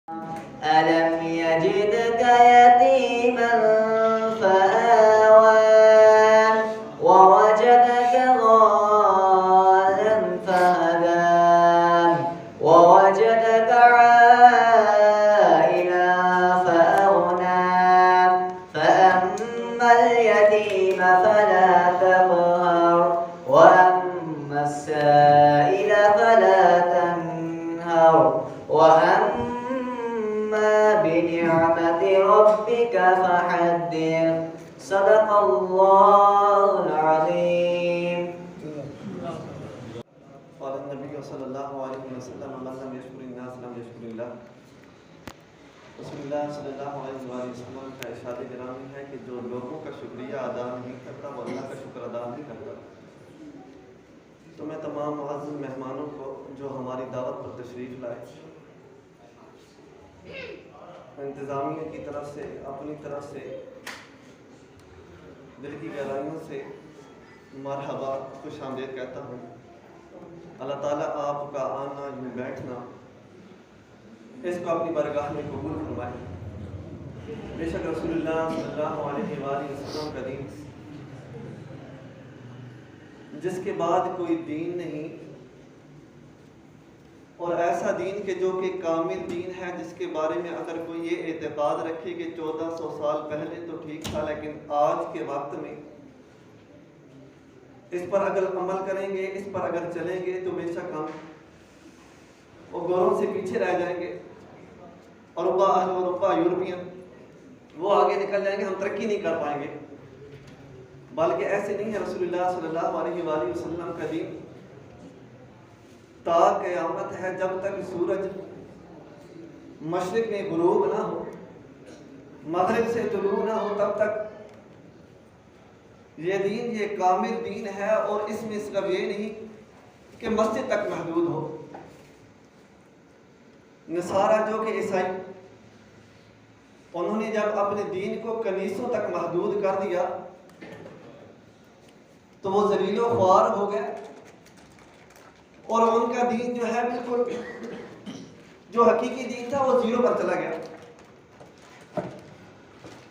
ألم يجدك يتيما فآوى ووجدك ضالا فهدى ووجدك عائلا فأغنى فأما اليتيم فلا تقهر وأما السائل فلا تنهر وأما بنعمة ربك فحدث صدق الله العظيم. قال النبي صلی اللہ علیہ وسلم من لم يشكر الناس لم يشكر الله. رسول اللہ صلی اللہ علیہ وسلم کا ارشاد گرامی ہے کہ جو لوگوں کا شکریہ ادا نہیں کرتا وہ اللہ کا شکر ادا نہیں کرتا. تو میں تمام معزز مہمانوں کو جو ہماری دعوت پر تشریف لائے انتظامیہ کی طرف سے اپنی طرف سے دل کی گہرائیوں سے مرحبا خوش آمدید کہتا ہوں. اللہ تعالیٰ آپ کا آنا یوں بیٹھنا اس کو اپنی برگاہ میں قبول فرمائے. بے شک رسول اللہ صلی اللہ علیہ وآلہ وسلم کا دین جس کے بعد کوئی دین نہیں اور ایسا دین کہ جو کہ کامل دین ہے جس کے بارے میں اگر کوئی یہ اعتقاد رکھے کہ 1400 سال پہلے تو ٹھیک تھا لیکن آج کے وقت میں اس پر اگر عمل کریں گے اس پر اگر چلیں گے تو بے شک ہم وہ گوروں سے پیچھے رہ جائیں گے. اوروپا یورپین وہ آگے نکل جائیں گے, ہم ترقی نہیں کر پائیں گے. بلکہ ایسے نہیں ہے. رسول اللہ صلی اللہ علیہ وآلہ وسلم کا دین تا قیامت ہے جب تک سورج مشرق میں غروب نہ ہو مغرب سے طلوع نہ ہو تب تک یہ دین یہ کامل دین ہے. اور اس میں صرف یہ نہیں کہ مسجد تک محدود ہو. نصارہ جو کہ عیسائی انہوں نے جب اپنے دین کو کنیسوں تک محدود کر دیا تو وہ ذلیل و خوار ہو گئے اور ان کا دین جو ہے بالکل جو حقیقی دین تھا وہ زیرو پر چلا گیا.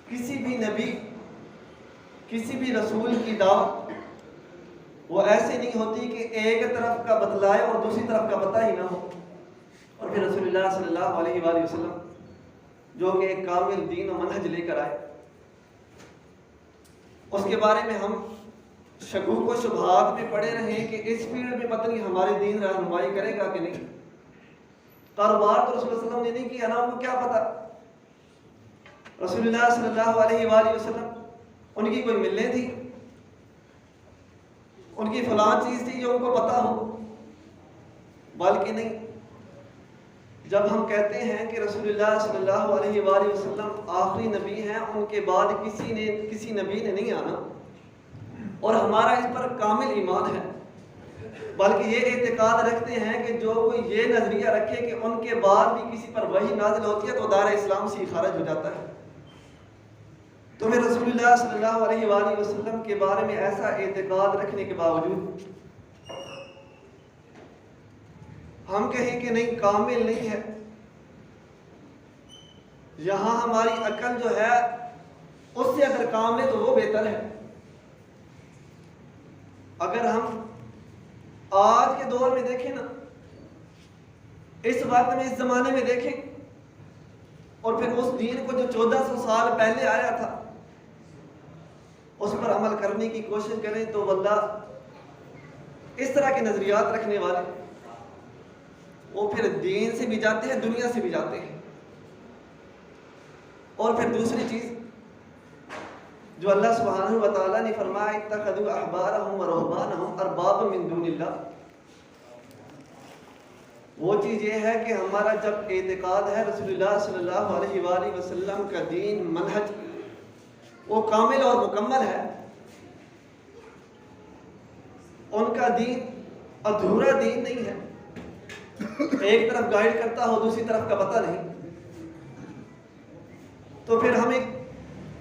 کسی بھی نبی کسی بھی رسول کی دعوت وہ ایسے نہیں ہوتی کہ ایک طرف کا بتلائے اور دوسری طرف کا پتہ ہی نہ ہو. اور پھر رسول اللہ صلی اللہ علیہ وآلہ وسلم جو کہ ایک کامل دین و منہج لے کر آئے اس کے بارے میں ہم شکوک و شبہات میں پڑے رہیں کہ اس پیریڈ میں پتہ نہیں ہمارے دین رہنمائی کرے گا کہ نہیں. کاروبار تو رسول اللہ صلی اللہ علیہ وسلم نے نہیں کیا نا, ان کو کیا پتا. رسول اللہ صلی اللہ علیہ وآلہ وسلم ان کی کوئی ملیں تھی, ان کی فلاں چیز تھی جو ان کو پتا ہو, بلکہ نہیں. جب ہم کہتے ہیں کہ رسول اللہ صلی اللہ علیہ وآلہ وسلم آخری نبی ہیں, ان کے بعد کسی نبی نے نہیں آنا اور ہمارا اس پر کامل ایمان ہے, بلکہ یہ اعتقاد رکھتے ہیں کہ جو کوئی یہ نظریہ رکھے کہ ان کے بعد بھی کسی پر وحی نازل ہوتی ہے تو دار اسلام سے خارج ہو جاتا ہے. تو پھر رسول اللہ صلی اللہ علیہ وآلہ وسلم کے بارے میں ایسا اعتقاد رکھنے کے باوجود ہم کہیں کہ نہیں کامل نہیں ہے, یہاں ہماری عقل جو ہے اس سے اگر کامل ہے تو وہ بہتر ہے. اگر ہم آج کے دور میں دیکھیں نا, اس وقت میں اس زمانے میں دیکھیں اور پھر اس دین کو جو 1400 سال پہلے آیا تھا اس پر عمل کرنے کی کوشش کریں تو واللہ اس طرح کے نظریات رکھنے والے وہ پھر دین سے بھی جاتے ہیں دنیا سے بھی جاتے ہیں. اور پھر دوسری چیز جو اللہ سبحانہ و تعالیٰ نے فرمایا اتخذوا احبارهم ورهبانهم اربابا من دون اللہ, وہ چیز یہ ہے کہ ہمارا جب اعتقاد ہے رسول اللہ صلی اللہ علیہ وآلہ وسلم کا دین منہج وہ کامل اور مکمل ہے, ان کا دین ادھورا دین نہیں ہے, ایک طرف گائیڈ کرتا ہو دوسری طرف کا پتہ نہیں. تو پھر ہمیں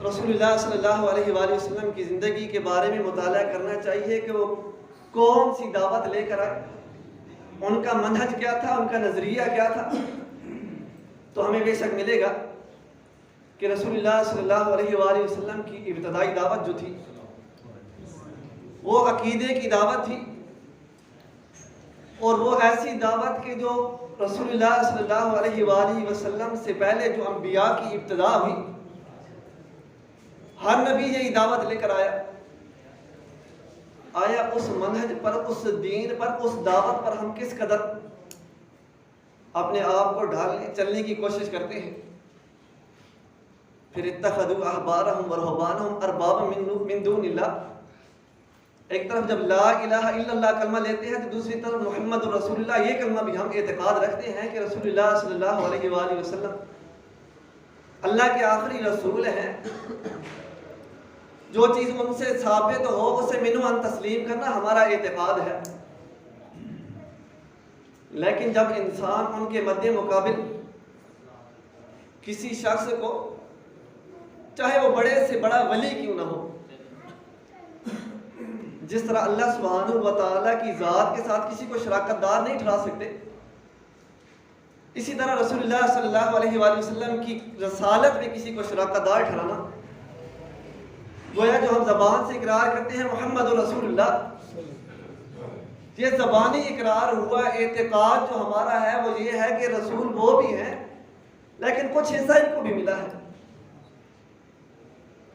رسول اللہ صلی اللہ علیہ وآلہ وسلم کی زندگی کے بارے میں مطالعہ کرنا چاہیے کہ وہ کون سی دعوت لے کر آئے, ان کا منہج کیا تھا, ان کا نظریہ کیا تھا. تو ہمیں بے شک ملے گا کہ رسول اللہ صلی اللہ علیہ وآلہ وسلم کی ابتدائی دعوت جو تھی وہ عقیدے کی دعوت تھی، اور وہ ایسی دعوت کہ جو رسول اللہ صلی اللہ علیہ وآلہ وسلم سے پہلے جو انبیاء کی ابتدا ہوئی، ہر نبی یہی دعوت لے کر آیا اس منہج پر، اس دین پر، اس دعوت پر ہم کس قدر اپنے آپ کو ڈھالنے چلنے کی کوشش کرتے ہیں۔ پھر اتخذوا احبارهم ورهبانهم اربابا من دون اللہ، ایک طرف جب لا الہ الا اللہ کلمہ لیتے ہیں تو دوسری طرف محمد رسول اللہ یہ کلمہ بھی ہم اعتقاد رکھتے ہیں کہ رسول اللہ صلی اللہ علیہ وآلہ وسلم اللہ کے آخری رسول ہیں۔ جو چیز ان سے ثابت ہو اسے منو ان تسلیم کرنا ہمارا اعتقاد ہے، لیکن جب انسان ان کے مد مقابل کسی شخص کو، چاہے وہ بڑے سے بڑا ولی کیوں نہ ہو، جس طرح اللہ سبحانہ و تعالیٰ کی ذات کے ساتھ کسی کو شراکت دار نہیں ٹھہرا سکتے، اسی طرح رسول اللہ صلی اللہ علیہ وآلہ وسلم کی رسالت میں کسی کو شراکت دار ٹھہرانا، گویا جو ہم زبان سے اقرار کرتے ہیں محمد رسول اللہ، یہ زبانی اقرار ہوا، اعتقاد جو ہمارا ہے وہ یہ ہے کہ رسول وہ بھی ہیں لیکن کچھ حصہ ان کو بھی ملا ہے۔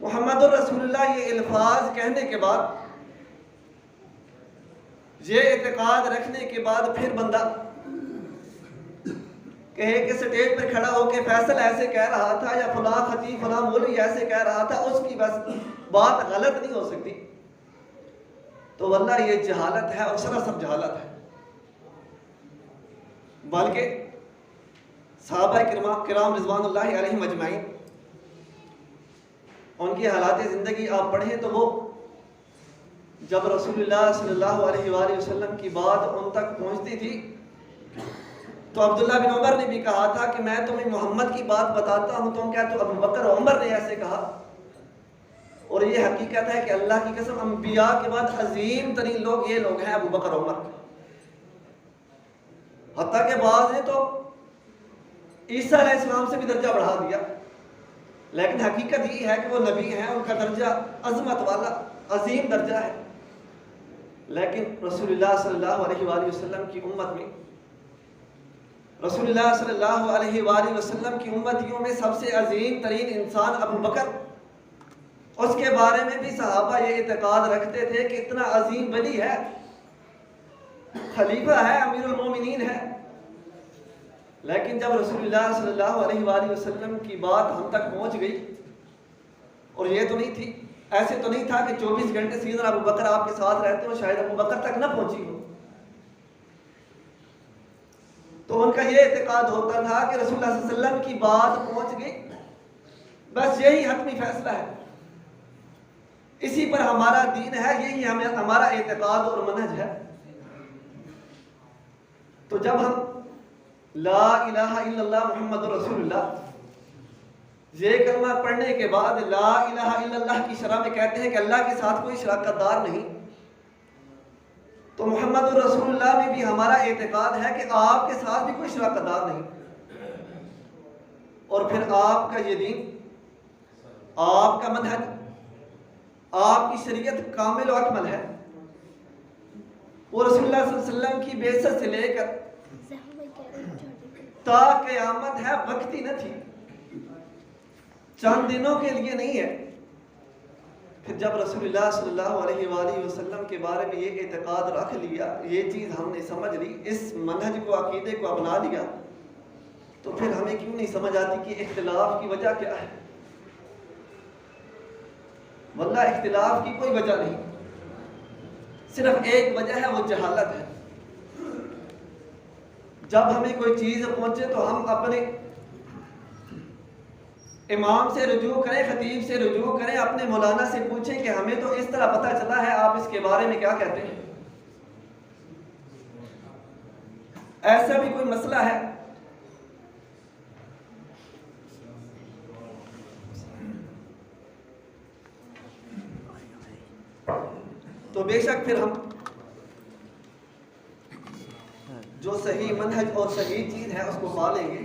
محمد رسول اللہ یہ الفاظ کہنے کے بعد، یہ اعتقاد رکھنے کے بعد پھر بندہ کہے کہ سٹیج پر کھڑا ہو کے فیصل ایسے کہہ رہا تھا یا فلاں خطیب فلاں مولوی ایسے کہہ رہا تھا، اس کی بس بات غلط نہیں ہو سکتی، تو واللہ یہ جہالت ہے اور سراسر جہالت ہے۔ بلکہ صحابہ کرام رضوان اللہ علیہم اجمعین، ان کی حالات زندگی آپ پڑھیں تو وہ جب رسول اللہ صلی اللہ علیہ وآلہ وسلم کی بات ان تک پہنچتی تھی تو عبداللہ بن عمر نے بھی کہا تھا کہ میں تمہیں محمد کی بات بتاتا ہوں، تم کہتے ہو ابو بکر و عمر نے ایسے کہا، اور یہ حقیقت ہے کہ اللہ کی قسم انبیاء کے بعد عظیم ترین لوگ یہ لوگ ہیں ابو بکر و عمر، حتیٰ کہ بعض نے تو عیسیٰ علیہ السلام سے بھی درجہ بڑھا دیا، لیکن حقیقت یہ ہے کہ وہ نبی ہیں، ان کا درجہ عظمت والا عظیم درجہ ہے، لیکن رسول اللہ صلی اللہ علیہ وآلہ وسلم کی امت میں، رسول اللہ صلی اللہ علیہ وآلہ وسلم کی امتیوں میں سب سے عظیم ترین انسان ابو بکر، اس کے بارے میں بھی صحابہ یہ اعتقاد رکھتے تھے کہ اتنا عظیم ولی ہے، خلیفہ ہے، امیر المومنین ہے، لیکن جب رسول اللہ صلی اللہ علیہ وآلہ وسلم کی بات ہم تک پہنچ گئی، اور یہ تو نہیں تھی، ایسے تو نہیں تھا کہ 24 گھنٹے سیدنا ابو بکر آپ کے ساتھ رہتے ہو، شاید ابو بکر تک نہ پہنچی ہو، تو ان کا یہ اعتقاد ہوتا تھا کہ رسول اللہ صلی اللہ علیہ وسلم کی بات پہنچ گئی، بس یہی حتمی فیصلہ ہے، اسی پر ہمارا دین ہے، یہی ہمارا اعتقاد اور منہج ہے۔ تو جب ہم لا الہ الا اللہ محمد رسول اللہ یہ کلمہ پڑھنے کے بعد لا الہ الا اللہ کی شرح میں کہتے ہیں کہ اللہ کے ساتھ کوئی شراکت دار نہیں، تو محمد رسول اللہ میں بھی ہمارا اعتقاد ہے کہ آپ کے ساتھ بھی کوئی شراکت دار نہیں، اور پھر آپ کا یہ دین، آپ کا منہج، آپ کی شریعت کامل و اکمل ہے، وہ رسول اللہ صلی اللہ علیہ وسلم کی بعثت سے لے کر تا قیامت ہے، وقتی نہ تھی، چند دنوں کے لیے نہیں ہے۔ پھر جب رسول اللہ صلی اللہ علیہ وآلہ وسلم کے بارے میں یہ اعتقاد رکھ لیا، یہ چیز ہم نے سمجھ لی، اس منہج کو، عقیدے کو اپنا لیا، تو پھر ہمیں کیوں نہیں سمجھ آتی کہ اختلاف کی وجہ کیا ہے؟ واللہ اختلاف کی کوئی وجہ نہیں، صرف ایک وجہ ہے، وہ جہالت ہے۔ جب ہمیں کوئی چیز پہنچے تو ہم اپنے امام سے رجوع کریں، خطیب سے رجوع کریں، اپنے مولانا سے پوچھیں کہ ہمیں تو اس طرح پتہ چلا ہے، آپ اس کے بارے میں کیا کہتے ہیں؟ ایسا بھی کوئی مسئلہ ہے؟ تو بے شک پھر ہم جو صحیح منہج اور صحیح چیز ہے اس کو پالیں گے،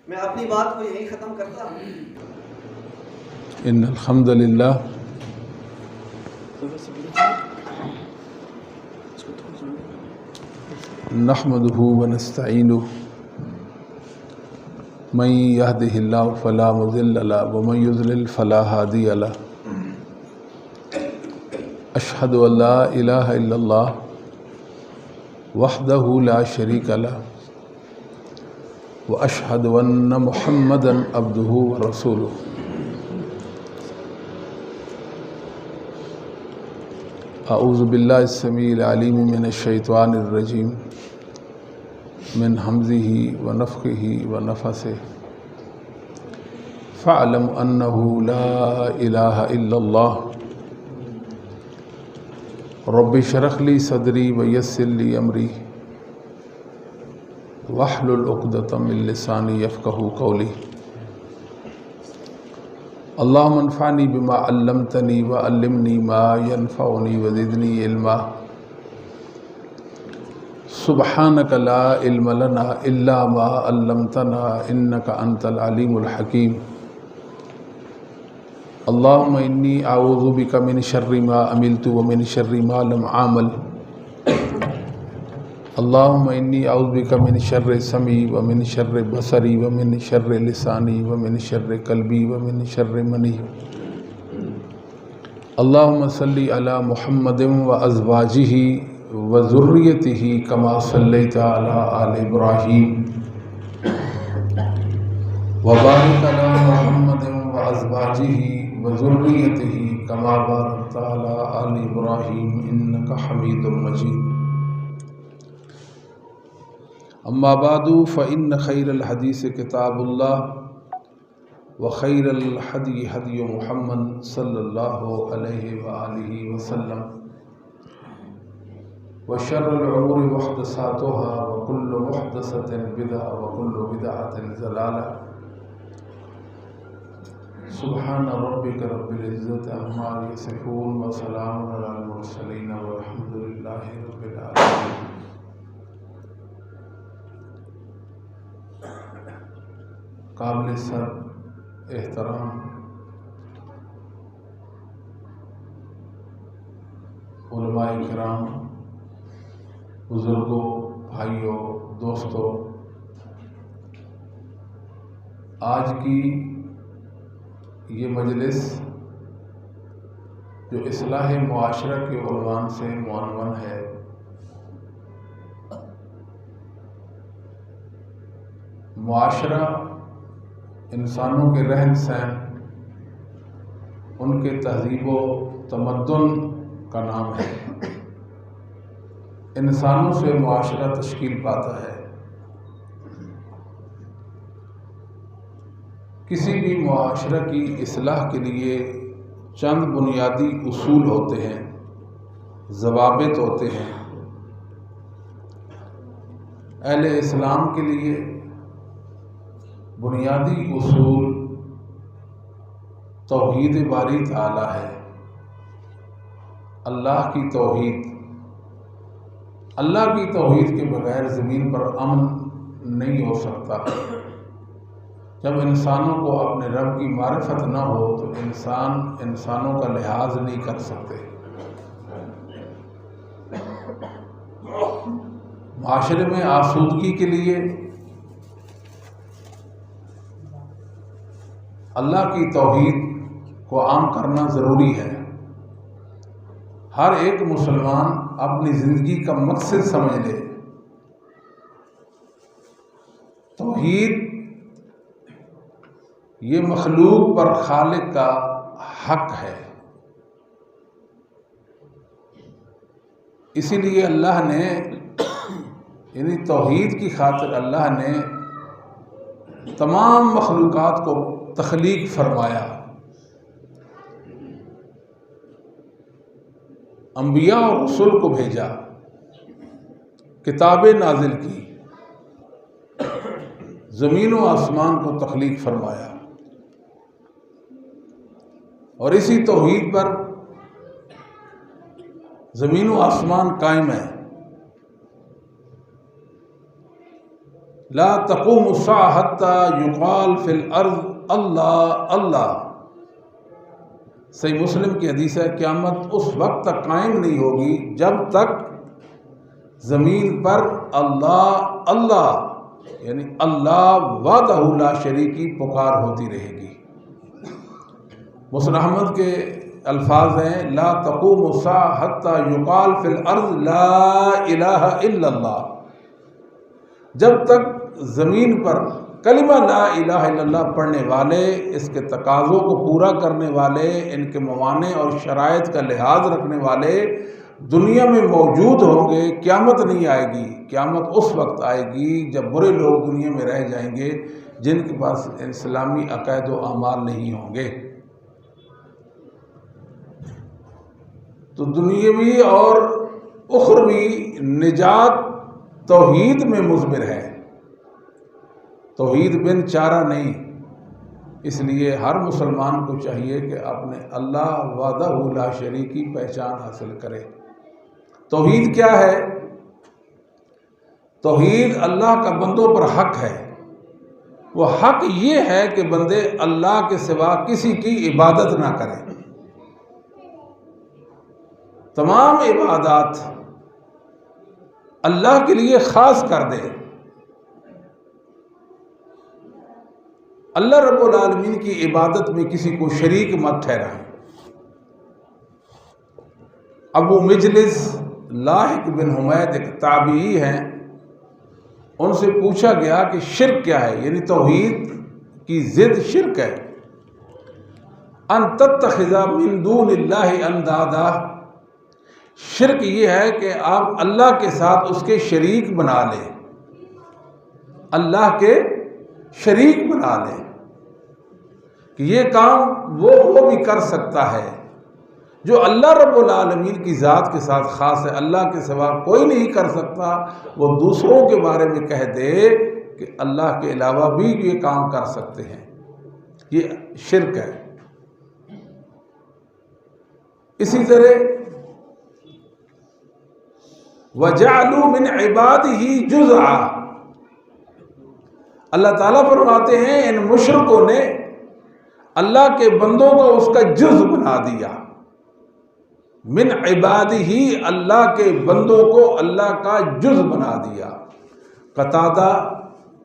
میں اپنی بات کو یہی ختم کرتا ہوں. ان الحمد للہ نحمده ونستعینه من يهده الله فلا مضل له ومن يضلل فلا هادي له اشهد ان لا اله الا الله وحده لا شريك له واشهد ان محمدا عبده ورسوله. اعوذ باللہ السمیع العلیم من الشیطان الرجیم من حمزه ونفخه ونفثه. فاعلم انه لا الہ الا اللہ رب اشرح لی صدری ویسر لی امری واحلل عقدۃ من لسانی یفقہوا قولی. اللہم انفعنی بما علمتنی وعلمنی ما ینفعنی وزدنی علما. سبحانک لا علم لنا الا ما علمتنا انک انت العلیم الحکیم. اللہم انی اعوذ بک من شر ما عملت ومن شر ما لم اعمل. اللہم انی اعوذ بک من شر سمعی ومن شر بصری ومن شر لسانی ومن شر قلبی ومن شر منی. اللہم صلی علی محمد وازواجہ وذریتہ کما صلیت علی آل ابراہیم وبارک علی محمد وازواجہ وذریتہ کما بارکت علی آل ابراہیم انک حمید مجید. اما بعد فإن خیر الحدیث کتاب اللہ وخیر الحدی حدی محمد صلی اللہ علیہ وآلہ وسلم وشر الامور محدثاتها وكل محدثة بدعة وكل بدعة ضلالة. سبحان ربک رب العزت عما یصفون وسلام علی المرسلین والحمد للہ رب العالمین. قابل سر احترام علماء کرام، بزرگوں، بھائیوں، دوستوں، آج کی یہ مجلس جو اصلاح معاشرہ کے عنوان سے معنون ہے، معاشرہ انسانوں کے رہن سہن، ان کے تہذیب و تمدن کا نام ہے. انسانوں سے معاشرہ تشکیل پاتا ہے. کسی بھی معاشرہ کی اصلاح کے لیے چند بنیادی اصول ہوتے ہیں، ضوابط ہوتے ہیں. اہل اسلام کے لیے بنیادی اصول توحید باری تعالی ہے. اللہ کی توحید. اللہ کی توحید کے بغیر زمین پر امن نہیں ہو سکتا. جب انسانوں کو اپنے رب کی معرفت نہ ہو تو انسانوں کا لحاظ نہیں کر سکتے. معاشرے میں آسودگی کے لیے اللہ کی توحید کو عام کرنا ضروری ہے. ہر ایک مسلمان اپنی زندگی کا مقصد سمجھ لے. توحید یہ مخلوق پر خالق کا حق ہے. اسی لیے اللہ نے یعنی توحید کی خاطر اللہ نے تمام مخلوقات کو تخلیق فرمایا. انبیاء اور رسول کو بھیجا، کتابیں نازل کی، زمین و آسمان کو تخلیق فرمایا. اور اسی توحید پر زمین و آسمان قائم ہے. لا تقوم الساعة حتى يقال في الارض اللہ اللہ۔ صحیح مسلم کی حدیث ہے، قیامت اس وقت تک قائم نہیں ہوگی جب تک زمین پر اللہ اللہ یعنی اللہ وحدہ لا شریک کی پکار ہوتی رہے گی۔ مسلم احمد کے الفاظ ہیں لا تقوم الساعة حتى يقال في الارض لا الہ الا اللہ۔ جب تک زمین پر کلمہ لا الہ الا اللہ پڑھنے والے، اس کے تقاضوں کو پورا کرنے والے، ان کے موانع اور شرائط کا لحاظ رکھنے والے دنیا میں موجود ہوں گے، قیامت نہیں آئے گی۔ قیامت اس وقت آئے گی جب برے لوگ دنیا میں رہ جائیں گے جن کے پاس اسلامی عقائد و اعمال نہیں ہوں گے۔ تو دنیاوی اور اخروی نجات توحید میں مضمر ہے، توحید بن چارہ نہیں۔ اس لیے ہر مسلمان کو چاہیے کہ اپنے اللہ وحدہ لا شریک کی پہچان حاصل کرے۔ توحید کیا ہے؟ توحید اللہ کا بندوں پر حق ہے۔ وہ حق یہ ہے کہ بندے اللہ کے سوا کسی کی عبادت نہ کریں، تمام عبادات اللہ کے لیے خاص کر دے۔ اللہ رب العالمین کی عبادت میں کسی کو شریک مت ٹھہرائیں۔ ابو مجلس لاحق بن حمید ایک تابعی ہیں، ان سے پوچھا گیا کہ شرک کیا ہے، یعنی توحید کی ضد شرک ہے۔ ان تتخذ من دون اللہ اندادا، شرک یہ ہے کہ آپ اللہ کے ساتھ اس کے شریک بنا لیں، اللہ کے شریک بنا لیں کہ یہ کام وہ بھی کر سکتا ہے جو اللہ رب العالمین کی ذات کے ساتھ خاص ہے، اللہ کے سوا کوئی نہیں کر سکتا، وہ دوسروں کے بارے میں کہہ دے کہ اللہ کے علاوہ بھی یہ کام کر سکتے ہیں، یہ شرک ہے۔ اسی طرح وَجَعَلُوا مِنْ عِبَادِهِ جُزْءًا، اللہ تعالیٰ فرماتے ہیں ان مشرکوں نے اللہ کے بندوں کو اس کا جز بنا دیا۔ من عبادہ، اللہ کے بندوں کو اللہ کا جز بنا دیا۔ قتادہ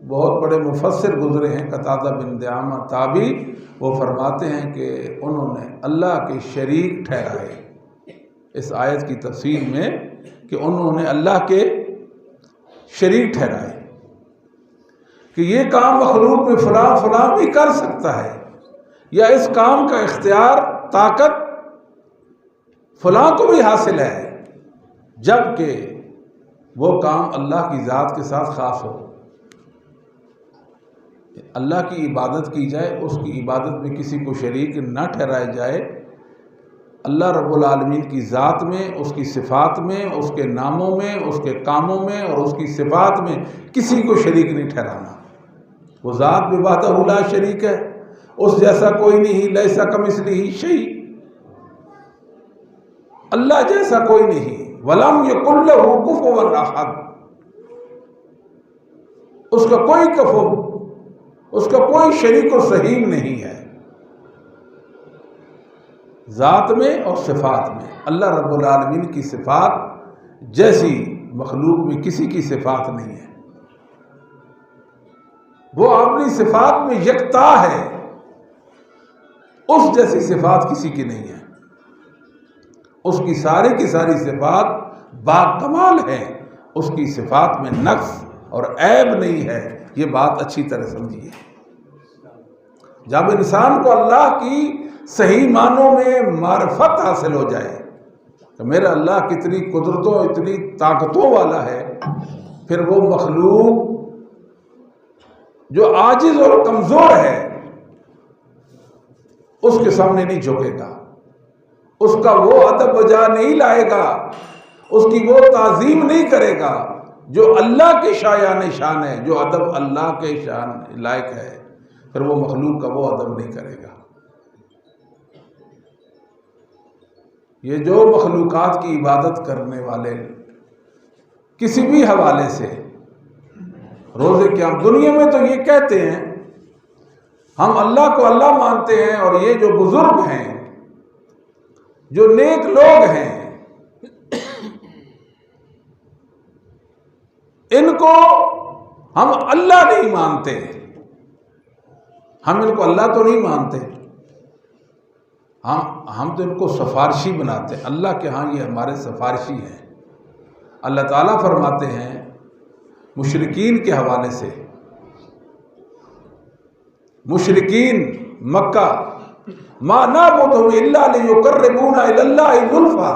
بہت بڑے مفسر گزرے ہیں، قتادہ بن دعامہ تابعی، وہ فرماتے ہیں کہ انہوں نے اللہ کے شریک ٹھہرائے اس آیت کی تفسیر میں، کہ انہوں نے اللہ کے شریک ٹھہرائے کہ یہ کام مخلوق میں فلاں فلاں بھی کر سکتا ہے، یا اس کام کا اختیار طاقت فلاں کو بھی حاصل ہے، جبکہ وہ کام اللہ کی ذات کے ساتھ خاص ہو۔ اللہ کی عبادت کی جائے، اس کی عبادت میں کسی کو شریک نہ ٹھہرایا جائے۔ اللہ رب العالمین کی ذات میں، اس کی صفات میں، اس کے ناموں میں، اس کے کاموں میں اور اس کی صفات میں کسی کو شریک نہیں ٹھہرانا۔ وہ ذات میں وحدہ لا شریک ہے، اس جیسا کوئی نہیں، لیسا کمثلہ شیء، اللہ جیسا کوئی نہیں، ولم یکن لہ کفوا احد، اس کا کوئی کفو، اس کا کوئی شریک و صحیح نہیں ہے، ذات میں اور صفات میں۔ اللہ رب العالمین کی صفات جیسی مخلوق میں کسی کی صفات نہیں ہے، وہ اپنی صفات میں یکتا ہے، اس جیسی صفات کسی کی نہیں ہے، اس کی ساری کی ساری صفات باکمال ہیں، اس کی صفات میں نقص اور عیب نہیں ہے۔ یہ بات اچھی طرح سمجھیے۔ جب انسان کو اللہ کی صحیح معنوں میں معرفت حاصل ہو جائے کہ میرا اللہ کتنی قدرتوں اتنی طاقتوں والا ہے، پھر وہ مخلوق جو عاجز اور کمزور ہے اس کے سامنے نہیں جھکے گا، اس کا وہ ادب بجا نہیں لائے گا، اس کی وہ تعظیم نہیں کرے گا جو اللہ کے شایان شان ہے، جو ادب اللہ کے شان لائق ہے، پھر وہ مخلوق کا وہ ادب نہیں کرے گا۔ یہ جو مخلوقات کی عبادت کرنے والے کسی بھی حوالے سے روز قیامت دنیا میں تو یہ کہتے ہیں ہم اللہ کو اللہ مانتے ہیں، اور یہ جو بزرگ ہیں، جو نیک لوگ ہیں، ان کو ہم اللہ نہیں مانتے، ہم ان کو اللہ تو نہیں مانتے، ہم تو ان کو سفارشی بناتے ہیں، اللہ کے ہاں یہ ہمارے سفارشی ہیں۔ اللہ تعالیٰ فرماتے ہیں مشرکین کے حوالے سے، مشرکین مکہ، ما نعبدہم الا لیقربونا الی اللہ زلفیٰ،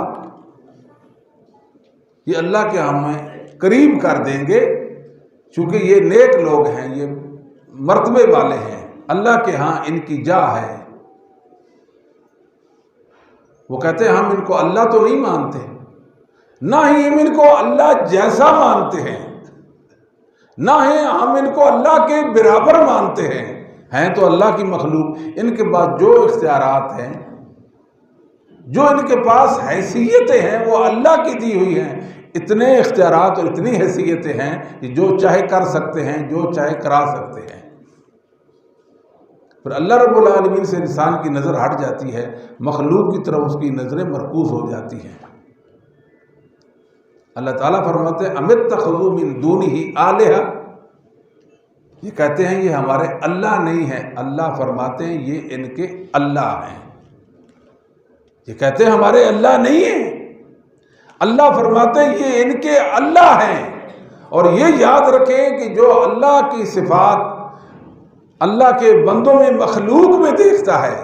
یہ اللہ کے ہمیں قریب کر دیں گے، چونکہ یہ نیک لوگ ہیں، یہ مرتبے والے ہیں، اللہ کے ہاں ان کی جاہ ہے۔ وہ کہتے ہیں ہم ان کو اللہ تو نہیں مانتے، نہ ہی ہم ان کو اللہ جیسا مانتے ہیں، نہ ہی ہم ان کو اللہ کے برابر مانتے ہیں تو اللہ کی مخلوق۔ ان کے پاس جو اختیارات ہیں، جو ان کے پاس حیثیتیں ہیں، وہ اللہ کی دی ہوئی ہیں۔ اتنے اختیارات اور اتنی حیثیتیں ہیں کہ جو چاہے کر سکتے ہیں، جو چاہے کرا سکتے ہیں۔ پھر اللہ رب العالمین سے انسان کی نظر ہٹ جاتی ہے، مخلوق کی طرف اس کی نظریں مرکوز ہو جاتی ہیں۔ اللہ تعالیٰ فرماتے ہیں ام اتخذوا من دونہ آلہہ، یہ کہتے ہیں یہ ہمارے اللہ نہیں ہیں، اللہ فرماتے ہیں یہ ان کے اللہ ہیں۔ یہ کہتے ہیں ہمارے اللہ نہیں ہیں، اللہ فرماتے ہیں یہ ان کے اللہ ہیں۔ اور یہ یاد رکھیں کہ جو اللہ کی صفات اللہ کے بندوں میں، مخلوق میں دیکھتا ہے،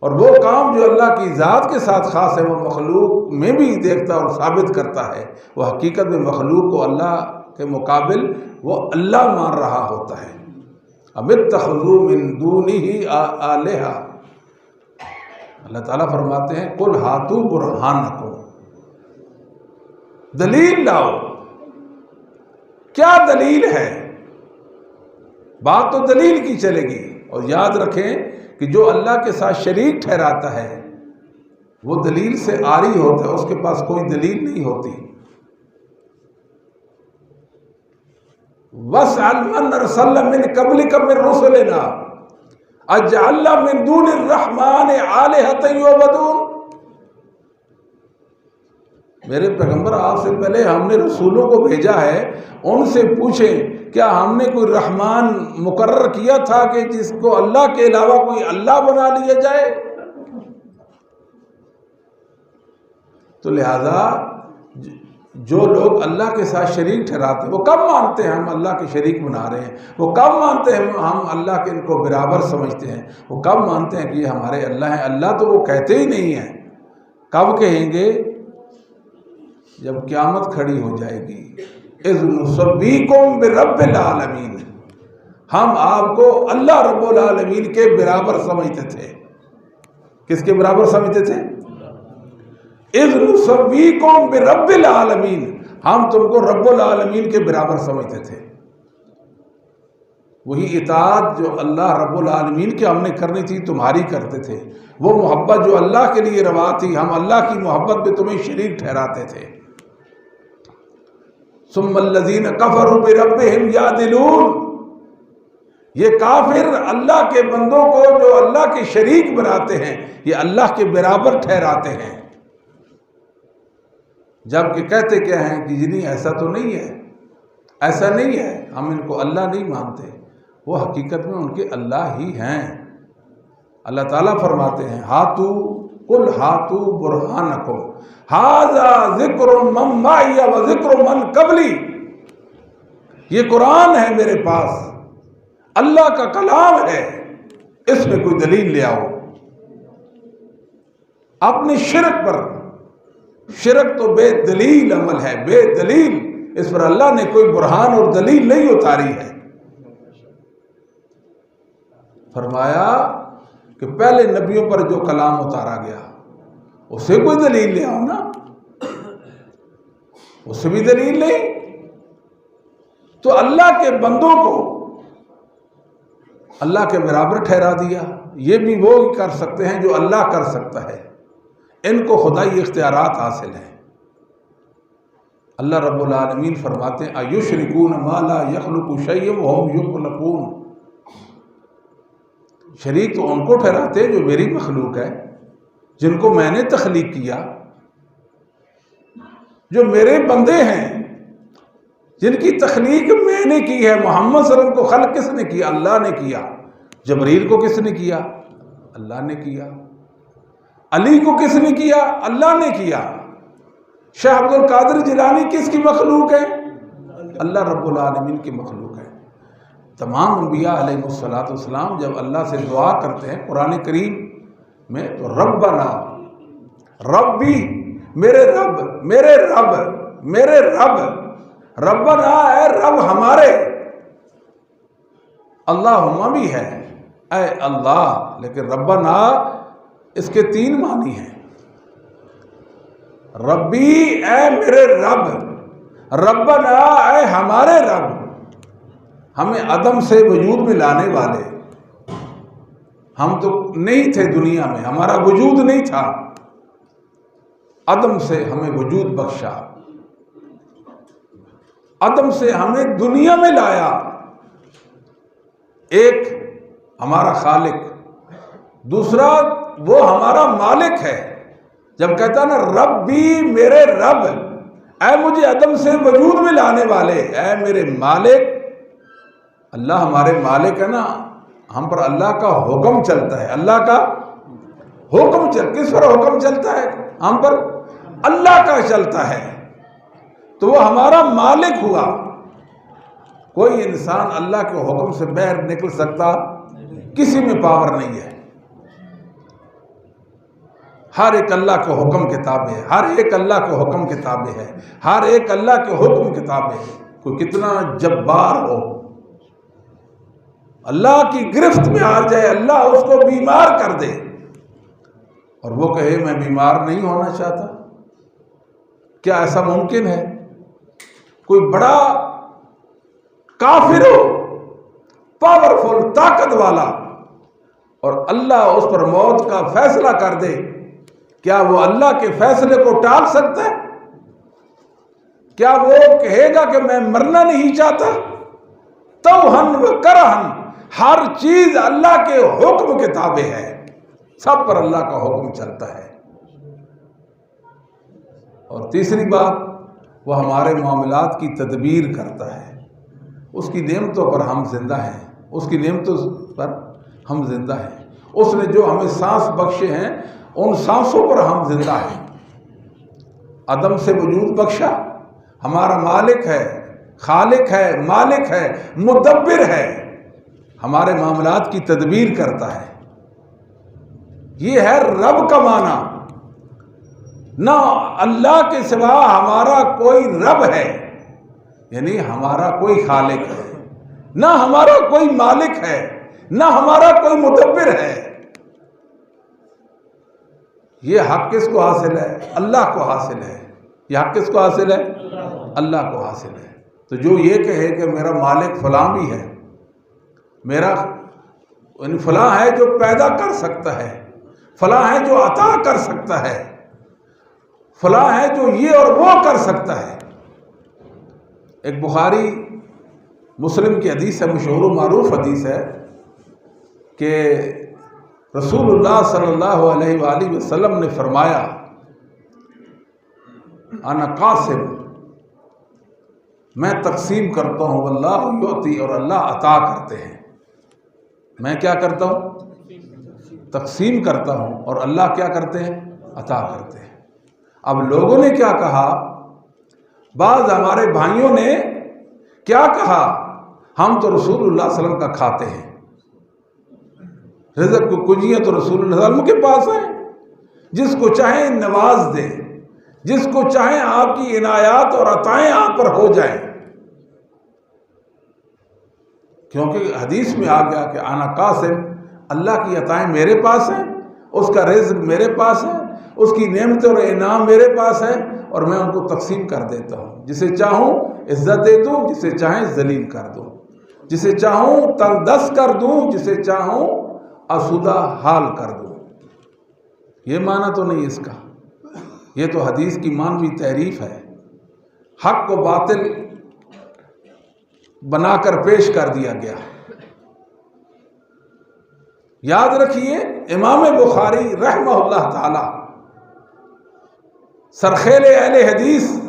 اور وہ کام جو اللہ کی ذات کے ساتھ خاص ہے وہ مخلوق میں بھی دیکھتا اور ثابت کرتا ہے، وہ حقیقت میں مخلوق کو اللہ کے مقابل وہ اللہ مان رہا ہوتا ہے۔ ام اتخذوا من دونہ آلہہ، اللہ تعالیٰ فرماتے ہیں قل ہاتوا برہانکم، دلیل لاؤ۔ کیا دلیل ہے؟ بات تو دلیل کی چلے گی، اور یاد رکھیں کہ جو اللہ کے ساتھ شریک ٹھہراتا ہے وہ دلیل سے عاری ہوتا ہے، اس کے پاس کوئی دلیل نہیں ہوتی۔ وَاسْأَلْ مَنْ أَرْسَلْنَا مِنْ قَبْلِكَ مِنْ رُسُلِنَا اَجْعَلْنَا مِنْ دُونِ الرَّحْمَنِ آلِهَةً يُعْبَدُونَ، میرے پیغمبر آپ سے پہلے ہم نے رسولوں کو بھیجا ہے، ان سے پوچھیں کیا ہم نے کوئی رحمان مقرر کیا تھا کہ جس کو اللہ کے علاوہ کوئی اللہ بنا لیا جائے؟ تو لہذا جو لوگ اللہ کے ساتھ شریک ٹھہراتے ہیں وہ کب مانتے ہیں ہم اللہ کے شریک بنا رہے ہیں، وہ کب مانتے ہیں ہم اللہ کے ان کو برابر سمجھتے ہیں، وہ کب مانتے ہیں کہ یہ ہمارے اللہ ہیں؟ اللہ تو وہ کہتے ہی نہیں ہیں۔ کب کہیں گے؟ جب قیامت کھڑی ہو جائے گی۔ اذ نسویکم برب العالمین، ہم آپ کو اللہ رب العالمین کے برابر سمجھتے تھے۔ کس کے برابر سمجھتے تھے؟ اذ نسویکم برب العالمین، ہم تم کو رب العالمین کے برابر سمجھتے تھے۔ وہی اطاعت جو اللہ رب العالمین کی ہم نے کرنی تھی تمہاری کرتے تھے، وہ محبت جو اللہ کے لیے روا تھی ہم اللہ کی محبت میں تمہیں شریک ٹھہراتے تھے۔ ثم الذین کفروا بربہم یعدلون، یہ کافر اللہ کے بندوں کو جو اللہ کے شریک بناتے ہیں یہ اللہ کے برابر ٹھہراتے ہیں، جبکہ کہتے کیا ہیں کہ نہیں ایسا تو نہیں ہے، ایسا نہیں ہے، ہم ان کو اللہ نہیں مانتے، وہ حقیقت میں ان کے اللہ ہی ہیں۔ اللہ تعالیٰ فرماتے ہیں قل ہاتوا برہانکم ھذا ذکر من معی و ذکر من قبلی، یہ قرآن ہے میرے پاس، اللہ کا کلام ہے، اس میں کوئی دلیل لے آؤ۔ اپنی شرک پر، شرک تو بے دلیل عمل ہے، بے دلیل، اس پر اللہ نے کوئی برہان اور دلیل نہیں اتاری ہے۔ فرمایا کہ پہلے نبیوں پر جو کلام اتارا گیا اسے کوئی دلیل لے آؤ نا، اسے بھی دلیل نہیں۔ تو اللہ کے بندوں کو اللہ کے برابر ٹھہرا دیا، یہ بھی وہ کر سکتے ہیں جو اللہ کر سکتا ہے، ان کو خدائی اختیارات حاصل ہیں۔ اللہ رب العالمین فرماتے ہیں ایشرکون ما لا یخلق شیئا وہم یخلقون، شریک تو ان کو ٹھہراتے ہیں جو میری مخلوق ہے، جن کو میں نے تخلیق کیا، جو میرے بندے ہیں، جن کی تخلیق میں نے کی ہے۔ محمد صلی اللہ علیہ وسلم کو خلق کس نے کیا؟ اللہ نے کیا۔ جبریل کو کس نے کیا؟ اللہ نے کیا۔ علی کو کس نے کیا؟ اللہ نے کیا۔ شیخ عبد القادر جیلانی کس کی مخلوق ہے؟ اللہ رب العالمین کی مخلوق ہے۔ تمام انبیاء علیہ السلام جب اللہ سے دعا کرتے ہیں قرآن کریم میں تو ربنا، ربی، میرے رب، میرے رب، میرے رب، ربنا اے رب ہمارے، اللہم بھی ہے اے اللہ، لیکن ربنا اس کے 3 معنی ہیں۔ ربی اے میرے رب، ربنا اے ہمارے رب، ہمیں عدم سے وجود میں لانے والے، ہم تو نہیں تھے دنیا میں، ہمارا وجود نہیں تھا، عدم سے ہمیں وجود بخشا، عدم سے ہمیں دنیا میں لایا۔ ایک ہمارا خالق، دوسرا وہ ہمارا مالک ہے۔ جب کہتا نا ربی میرے رب، اے مجھے عدم سے وجود میں لانے والے، اے میرے مالک، اللہ ہمارے مالک ہے نا، ہم پر اللہ کا حکم چلتا ہے، اللہ کا حکم کس پر حکم چلتا ہے؟ ہم پر اللہ کا چلتا ہے، تو وہ ہمارا مالک ہوا۔ کوئی انسان اللہ کے حکم سے باہر نکل سکتا؟ کسی میں پاور نہیں ہے۔ ہر ایک اللہ کے حکم کے تابع ہے، ہر ایک اللہ کے حکم کے تابع ہے، ہر ایک اللہ کے حکم کے تابع ہے۔ کوئی کتنا جبار ہو، اللہ کی گرفت میں آ جائے، اللہ اس کو بیمار کر دے اور وہ کہے میں بیمار نہیں ہونا چاہتا، کیا ایسا ممکن ہے؟ کوئی بڑا کافر ہو، پاورفل، طاقت والا، اور اللہ اس پر موت کا فیصلہ کر دے، کیا وہ اللہ کے فیصلے کو ٹال سکتا ہے؟ کیا وہ کہے گا کہ میں مرنا نہیں چاہتا؟ توہن و کرہن، ہر چیز اللہ کے حکم کے تابع ہے، سب پر اللہ کا حکم چلتا ہے۔ اور تیسری بات، وہ ہمارے معاملات کی تدبیر کرتا ہے، اس کی نعمتوں پر ہم زندہ ہیں، اس کی نعمتوں پر ہم زندہ ہیں، اس نے جو ہمیں سانس بخشے ہیں ان سانسوں پر ہم زندہ ہیں۔ عدم سے وجود بخشا، ہمارا مالک ہے، خالق ہے، مالک ہے، مدبر ہے، ہمارے معاملات کی تدبیر کرتا ہے۔ یہ ہے رب کا معنی۔ نہ اللہ کے سوا ہمارا کوئی رب ہے، یعنی ہمارا کوئی خالق ہے، نہ ہمارا کوئی مالک ہے، نہ ہمارا کوئی مدبر ہے۔ یہ حق کس کو حاصل ہے؟ اللہ کو حاصل ہے۔ یہ حق کس کو حاصل ہے؟ اللہ کو حاصل ہے۔ تو جو یہ کہے کہ میرا مالک فلاں بھی ہے، میرا فلاں ہے جو پیدا کر سکتا ہے، فلاں ہے جو عطا کر سکتا ہے، فلاں ہے جو یہ اور وہ کر سکتا ہے۔ ایک بخاری مسلم کی حدیث ہے، مشہور و معروف حدیث ہے کہ رسول اللہ صلی اللہ علیہ وآلہ وسلم نے فرمایا انا قاسم، میں تقسیم کرتا ہوں، واللہ یعطی، اور اللہ عطا کرتے ہیں۔ میں کیا کرتا ہوں؟ تقسیم کرتا ہوں، اور اللہ کیا کرتے ہیں؟ عطا کرتے ہیں۔ اب لوگوں نے کیا کہا؟ بعض ہمارے بھائیوں نے کیا کہا؟ ہم تو رسول اللہ صلی اللہ علیہ وسلم کا کھاتے ہیں، رزق کو کنجیاں تو رسول اللہ صلی اللہ علیہ وسلم کے پاس ہیں، جس کو چاہیں نواز دیں، جس کو چاہیں آپ کی عنایات اور عطائیں آپ پر ہو جائیں، کیونکہ حدیث میں آ گیا کہ انا قاسم، اللہ کی عطائیں میرے پاس ہیں، اس کا رزق میرے پاس ہے، اس کی نعمت اور انعام میرے پاس ہے، اور میں ان کو تقسیم کر دیتا ہوں، جسے چاہوں عزت دے دوں، جسے چاہیں ذلیل کر دوں، جسے چاہوں تنگ دست کر دوں، جسے چاہوں آسودہ حال کر دوں۔ یہ معنی تو نہیں اس کا، یہ تو حدیث کی مانوی تعریف ہے۔ حق کو باطل بنا کر پیش کر دیا گیا۔ یاد رکھیے امام بخاری رحمہ اللہ تعالی سرخیل اہل حدیث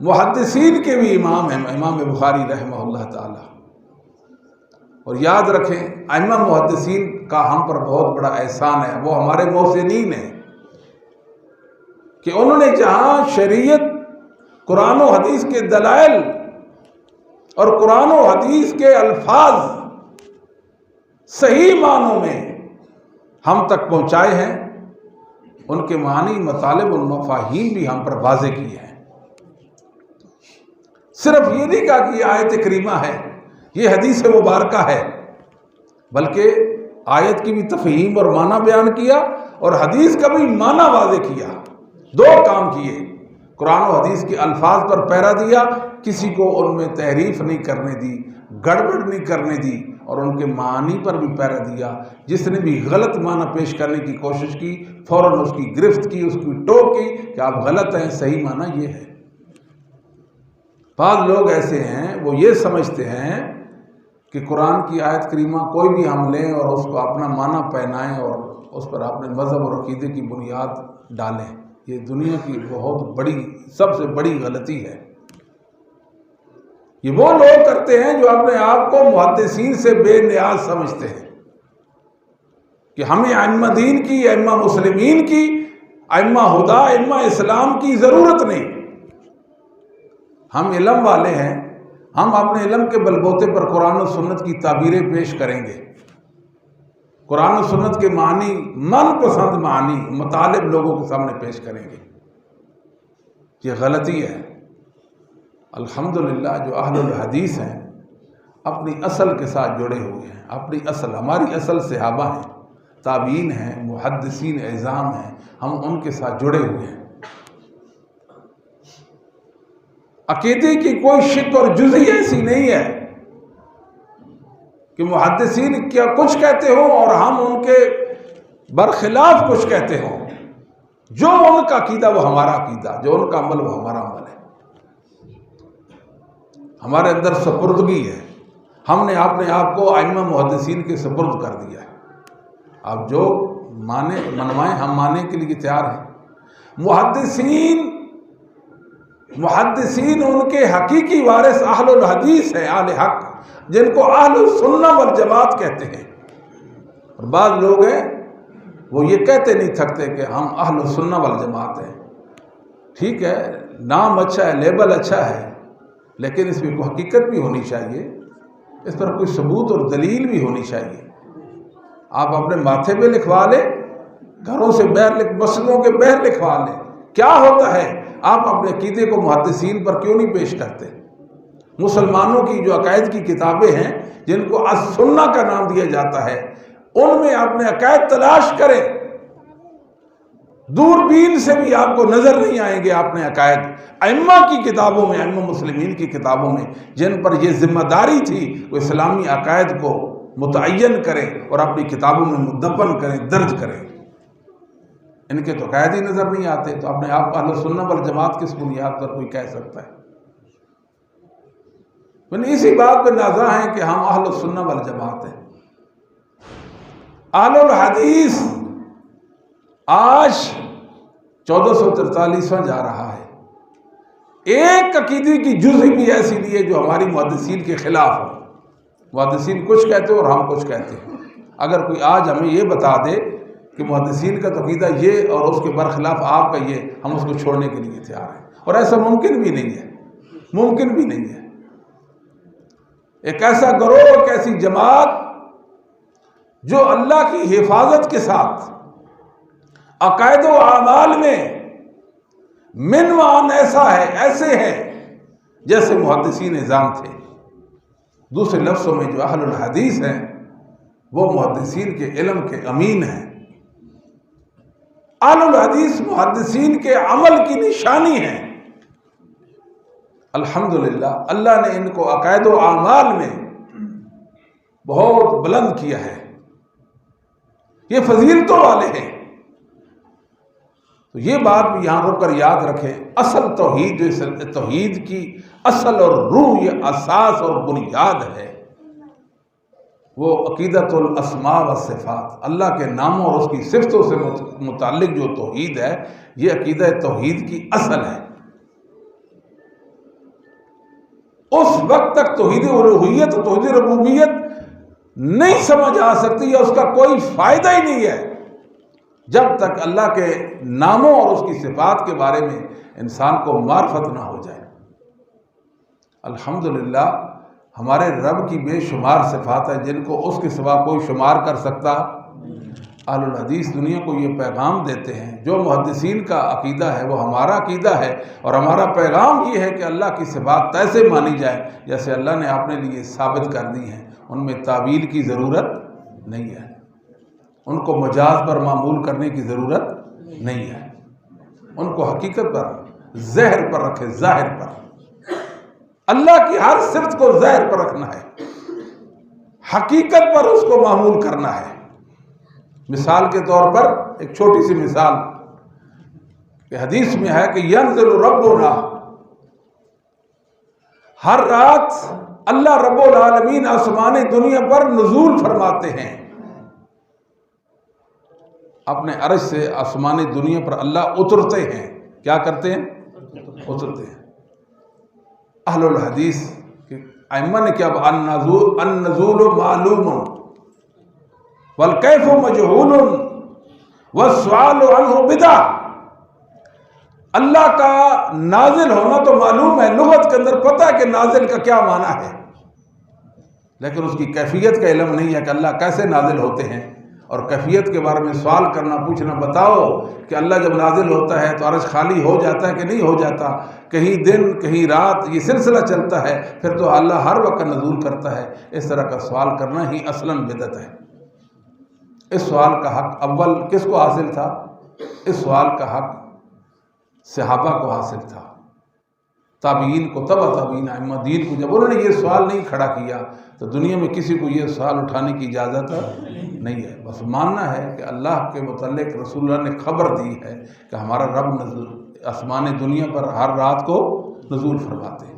محدثین کے بھی امام ہیں، امام بخاری رحمہ اللہ تعالی۔ اور یاد رکھیں ائمہ محدثین کا ہم پر بہت بڑا احسان ہے، وہ ہمارے محسنین ہیں کہ انہوں نے جہاں شریعت قرآن و حدیث کے دلائل اور قرآن و حدیث کے الفاظ صحیح معنوں میں ہم تک پہنچائے ہیں، ان کے معنی مطالب اور مفاہیم بھی ہم پر واضح کیے ہیں۔ صرف یہ نہیں کہا کہ یہ آیت کریمہ ہے، یہ حدیث مبارکہ ہے، بلکہ آیت کی بھی تفہیم اور معنی بیان کیا اور حدیث کا بھی معنی واضح کیا۔ دو کام کیے، قرآن و حدیث کے الفاظ پر پیرا دیا، کسی کو ان میں تحریف نہیں کرنے دی، گڑبڑ نہیں کرنے دی، اور ان کے معنی پر بھی پیرا دیا۔ جس نے بھی غلط معنی پیش کرنے کی کوشش کی فوراً اس کی گرفت کی، اس کی ٹوک کی کہ آپ غلط ہیں، صحیح معنی یہ ہے۔ بعض لوگ ایسے ہیں وہ یہ سمجھتے ہیں کہ قرآن کی آیت کریمہ کوئی بھی ہم لیں اور اس کو اپنا معنی پہنائیں اور اس پر اپنے مذہب اور عقیدے کی بنیاد ڈالیں۔ یہ دنیا کی بہت بڑی سب سے بڑی غلطی ہے۔ یہ وہ لوگ کرتے ہیں جو اپنے آپ کو محدثین سے بے نیاز سمجھتے ہیں کہ ہمیں ائمہ دین کی، ائمہ مسلمین کی، ائمہ ہدا، ائمہ اسلام کی ضرورت نہیں۔ ہم علم والے ہیں، ہم اپنے علم کے بلبوتے پر قرآن و سنت کی تعبیریں پیش کریں گے، قرآن و سنت کے معنی، من پسند معنی مطالب لوگوں کے سامنے پیش کریں گے۔ یہ غلطی ہے۔ الحمدللہ جو اہل الحدیث ہیں اپنی اصل کے ساتھ جڑے ہوئے ہیں، اپنی اصل، ہماری اصل صحابہ ہیں، تابعین ہیں، محدثین اعظام ہیں، ہم ان کے ساتھ جڑے ہوئے ہیں۔ عقیدے کی کوئی شک اور جزی ایسی نہیں ہے کہ محدثین کیا کچھ کہتے ہوں اور ہم ان کے برخلاف کچھ کہتے ہوں۔ جو ان کا عقیدہ وہ ہمارا عقیدہ، جو ان کا عمل وہ ہمارا عمل ہے۔ ہمارے اندر سپردگی ہے، ہم نے اپنے آپ کو ائمہ محدثین کے سپرد کر دیا ہے۔ آپ جو منوائیں ہم ماننے کے لیے تیار ہیں۔ محدثین ان کے حقیقی وارث اہل الحدیث ہیں، اہل حق، جن کو اہل السنہ والجماعت کہتے ہیں۔ اور بعض لوگ ہیں وہ یہ کہتے نہیں تھکتے کہ ہم اہل السنہ والجماعت ہیں۔ ٹھیک ہے، نام اچھا ہے، لیبل اچھا ہے، لیکن اس میں کوئی حقیقت بھی ہونی چاہیے، اس پر کوئی ثبوت اور دلیل بھی ہونی چاہیے۔ آپ اپنے ماتھے پہ لکھوا لیں، گھروں سے باہر مسجدوں کے باہر لکھوا لیں، کیا ہوتا ہے؟ آپ اپنے عقیدے کو محدثین پر کیوں نہیں پیش کرتے؟ مسلمانوں کی جو عقائد کی کتابیں ہیں جن کو السنہ کا نام دیا جاتا ہے، ان میں اپنے عقائد تلاش کریں۔ دوربین سے بھی آپ کو نظر نہیں آئیں گے اپنے عقائد ائمہ کی کتابوں میں، ائمہ مسلمین کی کتابوں میں، جن پر یہ ذمہ داری تھی وہ اسلامی عقائد کو متعین کریں اور اپنی کتابوں میں مدون کریں، درج کریں۔ ان کے تو عقائد ہی نظر نہیں آتے، تو اپنے آپ اہل سنہ والجماعت کس بنیاد پر کوئی کہہ سکتا ہے؟ اسی بات پہ نازاں ہیں کہ ہم اہل سنہ والجماعت ہیں۔ اہل الحدیث آج 1443واں جا رہا ہے۔ ایک عقیدے کی جزء بھی ایسی نہیں ہے جو ہماری محدثین کے خلاف ہو۔ محدثین کچھ کہتے ہیں اور ہم کچھ کہتے ہیں۔ اگر کوئی آج ہمیں یہ بتا دے کہ محدثین کا عقیدہ یہ اور اس کے برخلاف آپ کا یہ، ہم اس کو چھوڑنے کے لیے تیار ہیں، اور ایسا ممکن بھی نہیں ہے، ممکن بھی نہیں ہے۔ ایک ایسا گروہ، ایک ایسی جماعت جو اللہ کی حفاظت کے ساتھ عقائد و اعمال میں منوان ایسے ہیں جیسے محدثین اعظام تھے۔ دوسرے لفظوں میں جو اہل الحدیث ہیں وہ محدثین کے علم کے امین ہیں۔ اہل الحدیث محدثین کے عمل کی نشانی ہے۔ الحمدللہ اللہ نے ان کو عقائد و اعمال میں بہت بلند کیا ہے، یہ فضیلتوں والے ہیں۔ تو یہ بات بھی یہاں رک کر یاد رکھیں، اصل توحید جو توحید کی اصل اور روح، یہ اساس اور بنیاد ہے، وہ عقیدت الاسماء والصفات، اللہ کے ناموں اور اس کی صفتوں سے متعلق جو توحید ہے، یہ عقیدہ توحید کی اصل ہے۔ اس وقت تک توحید الوہیت اور توحید ربوبیت نہیں سمجھ آ سکتی، یا اس کا کوئی فائدہ ہی نہیں ہے، جب تک اللہ کے ناموں اور اس کی صفات کے بارے میں انسان کو معرفت نہ ہو جائے۔ الحمدللہ ہمارے رب کی بے شمار صفات ہیں جن کو اس کے سوا کوئی شمار کر سکتا۔ اہل الحدیث دنیا کو یہ پیغام دیتے ہیں، جو محدثین کا عقیدہ ہے وہ ہمارا عقیدہ ہے، اور ہمارا پیغام یہ ہے کہ اللہ کی صفات ایسے مانی جائے جیسے اللہ نے اپنے لیے ثابت کر دی ہیں، ان میں تعویل کی ضرورت نہیں ہے، ان کو مجاز پر معمول کرنے کی ضرورت نہیں ہے، ان کو حقیقت پر، ظاہر پر رکھے، ظاہر پر۔ اللہ کی ہر صفت کو ظاہر پر رکھنا ہے، حقیقت پر اس کو معمول کرنا ہے۔ مثال کے طور پر ایک چھوٹی سی مثال کہ حدیث میں ہے کہ ینزل ربنا، ہر رات اللہ رب العالمین آسمانی دنیا پر نزول فرماتے ہیں، اپنے عرش سے آسمانی دنیا پر اللہ اترتے ہیں۔ کیا کرتے ہیں؟ اترتے ہیں۔ اہل الحدیث ائمہ نے کیا النزول معلوم والکیف مجہول والسؤال عنہ بدعہ۔ اللہ کا نازل ہونا تو معلوم ہے، لغت کے اندر پتہ ہے کہ نازل کا کیا معنی ہے، لیکن اس کی کیفیت کا علم نہیں ہے کہ اللہ کیسے نازل ہوتے ہیں، اور کیفیت کے بارے میں سوال کرنا، پوچھنا، بتاؤ کہ اللہ جب نازل ہوتا ہے تو عرش خالی ہو جاتا ہے کہ نہیں ہو جاتا، کہیں دن کہیں رات یہ سلسلہ چلتا ہے، پھر تو اللہ ہر وقت نزول کرتا ہے۔ اس طرح کا سوال کرنا ہی اصلاً بدعت ہے۔ اس سوال کا حق اول کس کو حاصل تھا؟ اس سوال کا حق صحابہ کو حاصل تھا، تابعین کو، تبع تابعین، ائمہ دین کو۔ جب انہوں نے یہ سوال نہیں کھڑا کیا تو دنیا میں کسی کو یہ سوال اٹھانے کی اجازت نہیں ہے۔ بس ماننا ہے کہ اللہ کے متعلق رسول اللہ نے خبر دی ہے کہ ہمارا رب آسمان دنیا پر ہر رات کو نزول فرماتے ہیں۔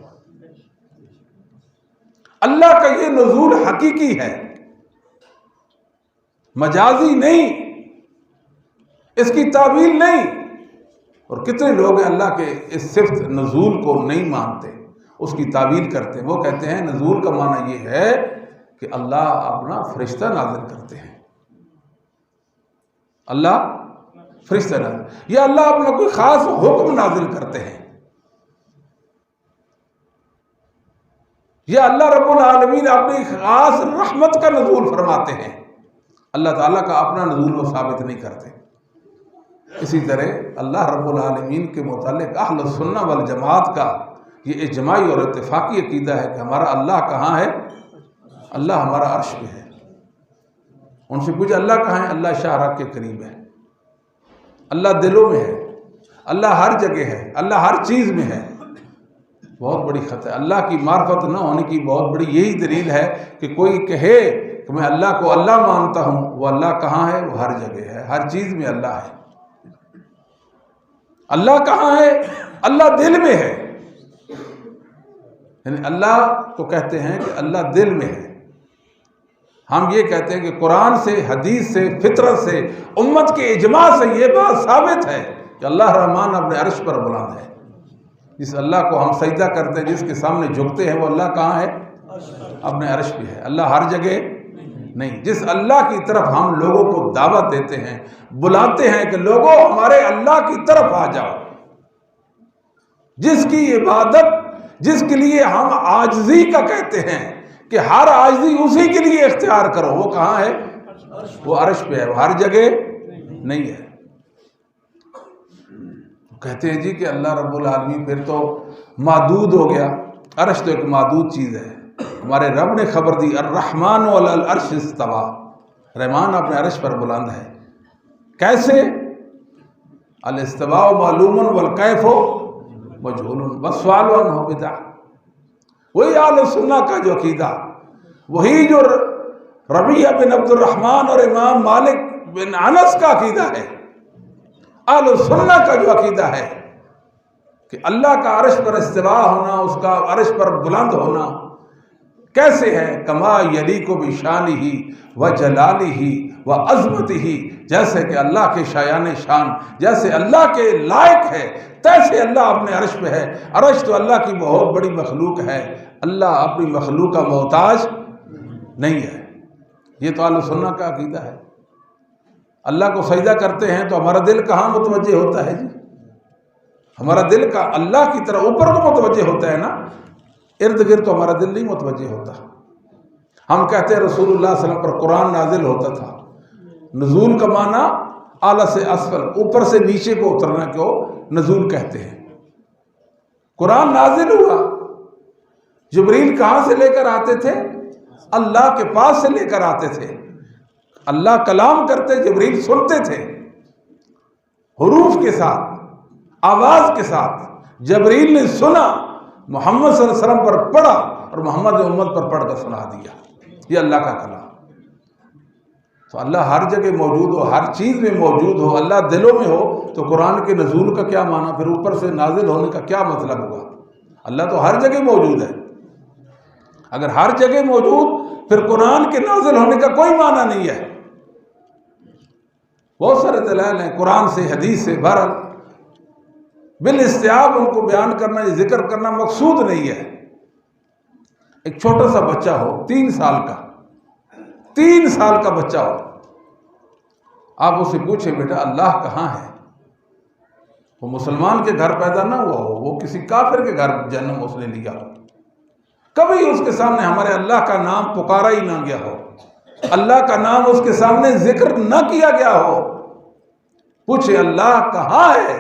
اللہ کا یہ نزول حقیقی ہے، مجازی نہیں، اس کی تعویل نہیں۔ اور کتنے لوگ ہیں اللہ کے اس صفت نزول کو نہیں مانتے، اس کی تعویل کرتے ہیں۔ وہ کہتے ہیں نزول کا معنی یہ ہے کہ اللہ اپنا فرشتہ نازل کرتے ہیں، اللہ فرشتہ نازل، یا اللہ اپنا کوئی خاص حکم نازل کرتے ہیں، یا اللہ رب العالمین اپنی خاص رحمت کا نزول فرماتے ہیں۔ اللہ تعالیٰ کا اپنا نزول وہ ثابت نہیں کرتے۔ اسی طرح اللہ رب العالمین کے متعلق اہل السنہ والجماعت کا یہ اجماعی اور اتفاقی عقیدہ ہے کہ ہمارا اللہ کہاں ہے؟ اللہ ہمارا عرش پہ ہے۔ ان سے پوچھا اللہ کہاں ہے؟ اللہ شاہراہ کے قریب ہے، اللہ دلوں میں ہے، اللہ ہر جگہ ہے، اللہ ہر چیز میں ہے۔ بہت بڑی خطا ہے۔ اللہ کی معرفت نہ ہونے کی بہت بڑی یہی دلیل ہے کہ کوئی کہے کہ میں اللہ کو اللہ مانتا ہوں، وہ اللہ کہاں ہے؟ وہ ہر جگہ ہے، ہر چیز میں اللہ ہے۔ اللہ کہاں ہے؟ اللہ دل میں ہے، یعنی اللہ کو کہتے ہیں کہ اللہ دل میں ہے۔ ہم یہ کہتے ہیں کہ قرآن سے، حدیث سے، فطرت سے، امت کے اجماع سے یہ بات ثابت ہے کہ اللہ رحمان اپنے عرش پر بلند ہے۔ جس اللہ کو ہم سجدہ کرتے ہیں، جس کے سامنے جھکتے ہیں، وہ اللہ کہاں ہے؟ اپنے عرش پہ ہے، اللہ ہر جگہ نہیں۔ جس اللہ کی طرف ہم لوگوں کو دعوت دیتے ہیں، بلاتے ہیں کہ لوگوں ہمارے اللہ کی طرف آ جاؤ، جس کی عبادت، جس کے لیے ہم عاجزی کا کہتے ہیں کہ ہر عاجزی اسی کے لیے اختیار کرو، وہ کہاں ہے؟ وہ عرش پہ ہے، وہ ہر جگہ نہیں ہے۔ کہتے ہیں جی کہ اللہ رب العالمین پھر تو معدود ہو گیا۔ عرش تو ایک معدود چیز ہے۔ ہمارے رب نے خبر دی الرحمن علی العرش استوى، رحمان اپنے عرش پر بلند ہے۔ کیسے؟ الاستواء معلوم والکیف مجہول والسؤال عنہ بدعہ۔ وہی اہل سنہ کا جو عقیدہ، وہی جو ربیعہ بن عبد الرحمن اور امام مالک بن انس کا عقیدہ ہے، اہل سنت کا جو عقیدہ ہے کہ اللہ کا عرش پر استوا ہونا، اس کا عرش پر بلند ہونا کیسے ہے؟ کما یلیق بشانہ و جلالہ و عظمتہ، جیسے کہ اللہ کے شایان شان، جیسے اللہ کے لائق ہے تیسے اللہ اپنے عرش پہ ہے۔ عرش تو اللہ کی بہت بڑی مخلوق ہے، اللہ اپنی مخلوق کا محتاج نہیں ہے۔ یہ تو اہل سنت کا عقیدہ ہے۔ اللہ کو سجدہ کرتے ہیں تو ہمارا دل کہاں متوجہ ہوتا ہے جی؟ ہمارا دل کا اللہ کی طرف اوپر کو متوجہ ہوتا ہے نا، ارد گرد تو ہمارا دل نہیں متوجہ ہوتا۔ ہم کہتے ہیں رسول اللہ صلی اللہ علیہ وسلم پر قرآن نازل ہوتا تھا۔ نزول کا معنی اعلیٰ سے اسفل، اوپر سے نیچے کو اترنا کو نزول کہتے ہیں۔ قرآن نازل ہوا، جبریل کہاں سے لے کر آتے تھے؟ اللہ کے پاس سے لے کر آتے تھے۔ اللہ کلام کرتے، جبریل سنتے تھے حروف کے ساتھ، آواز کے ساتھ۔ جبریل نے سنا، محمد صلی اللہ علیہ وسلم پر پڑھا اور محمد امت پر پڑھ کر سنا دیا۔ یہ اللہ کا کلام۔ تو اللہ ہر جگہ موجود ہو، ہر چیز میں موجود ہو، اللہ دلوں میں ہو، تو قرآن کے نزول کا کیا معنی؟ پھر اوپر سے نازل ہونے کا کیا مطلب ہوگا؟ اللہ تو ہر جگہ موجود ہے۔ اگر ہر جگہ موجود، پھر قرآن کے نازل ہونے کا کوئی معنی نہیں ہے۔ بہت سارے دلائل ہیں قرآن سے، حدیث سے، بہرحال بالاستیعاب ان کو بیان کرنا، یہ ذکر کرنا مقصود نہیں ہے۔ ایک چھوٹا سا بچہ ہو، 3 سال کا، 3 سال کا بچہ ہو، آپ اسے پوچھیں بیٹا اللہ کہاں ہے؟ وہ مسلمان کے گھر پیدا نہ ہوا ہو، وہ کسی کافر کے گھر جنم اس نے لیا ہو، کبھی اس کے سامنے ہمارے اللہ کا نام پکارا ہی نہ گیا ہو، اللہ کا نام اس کے سامنے ذکر نہ کیا گیا ہو، پوچھے اللہ کہاں ہے؟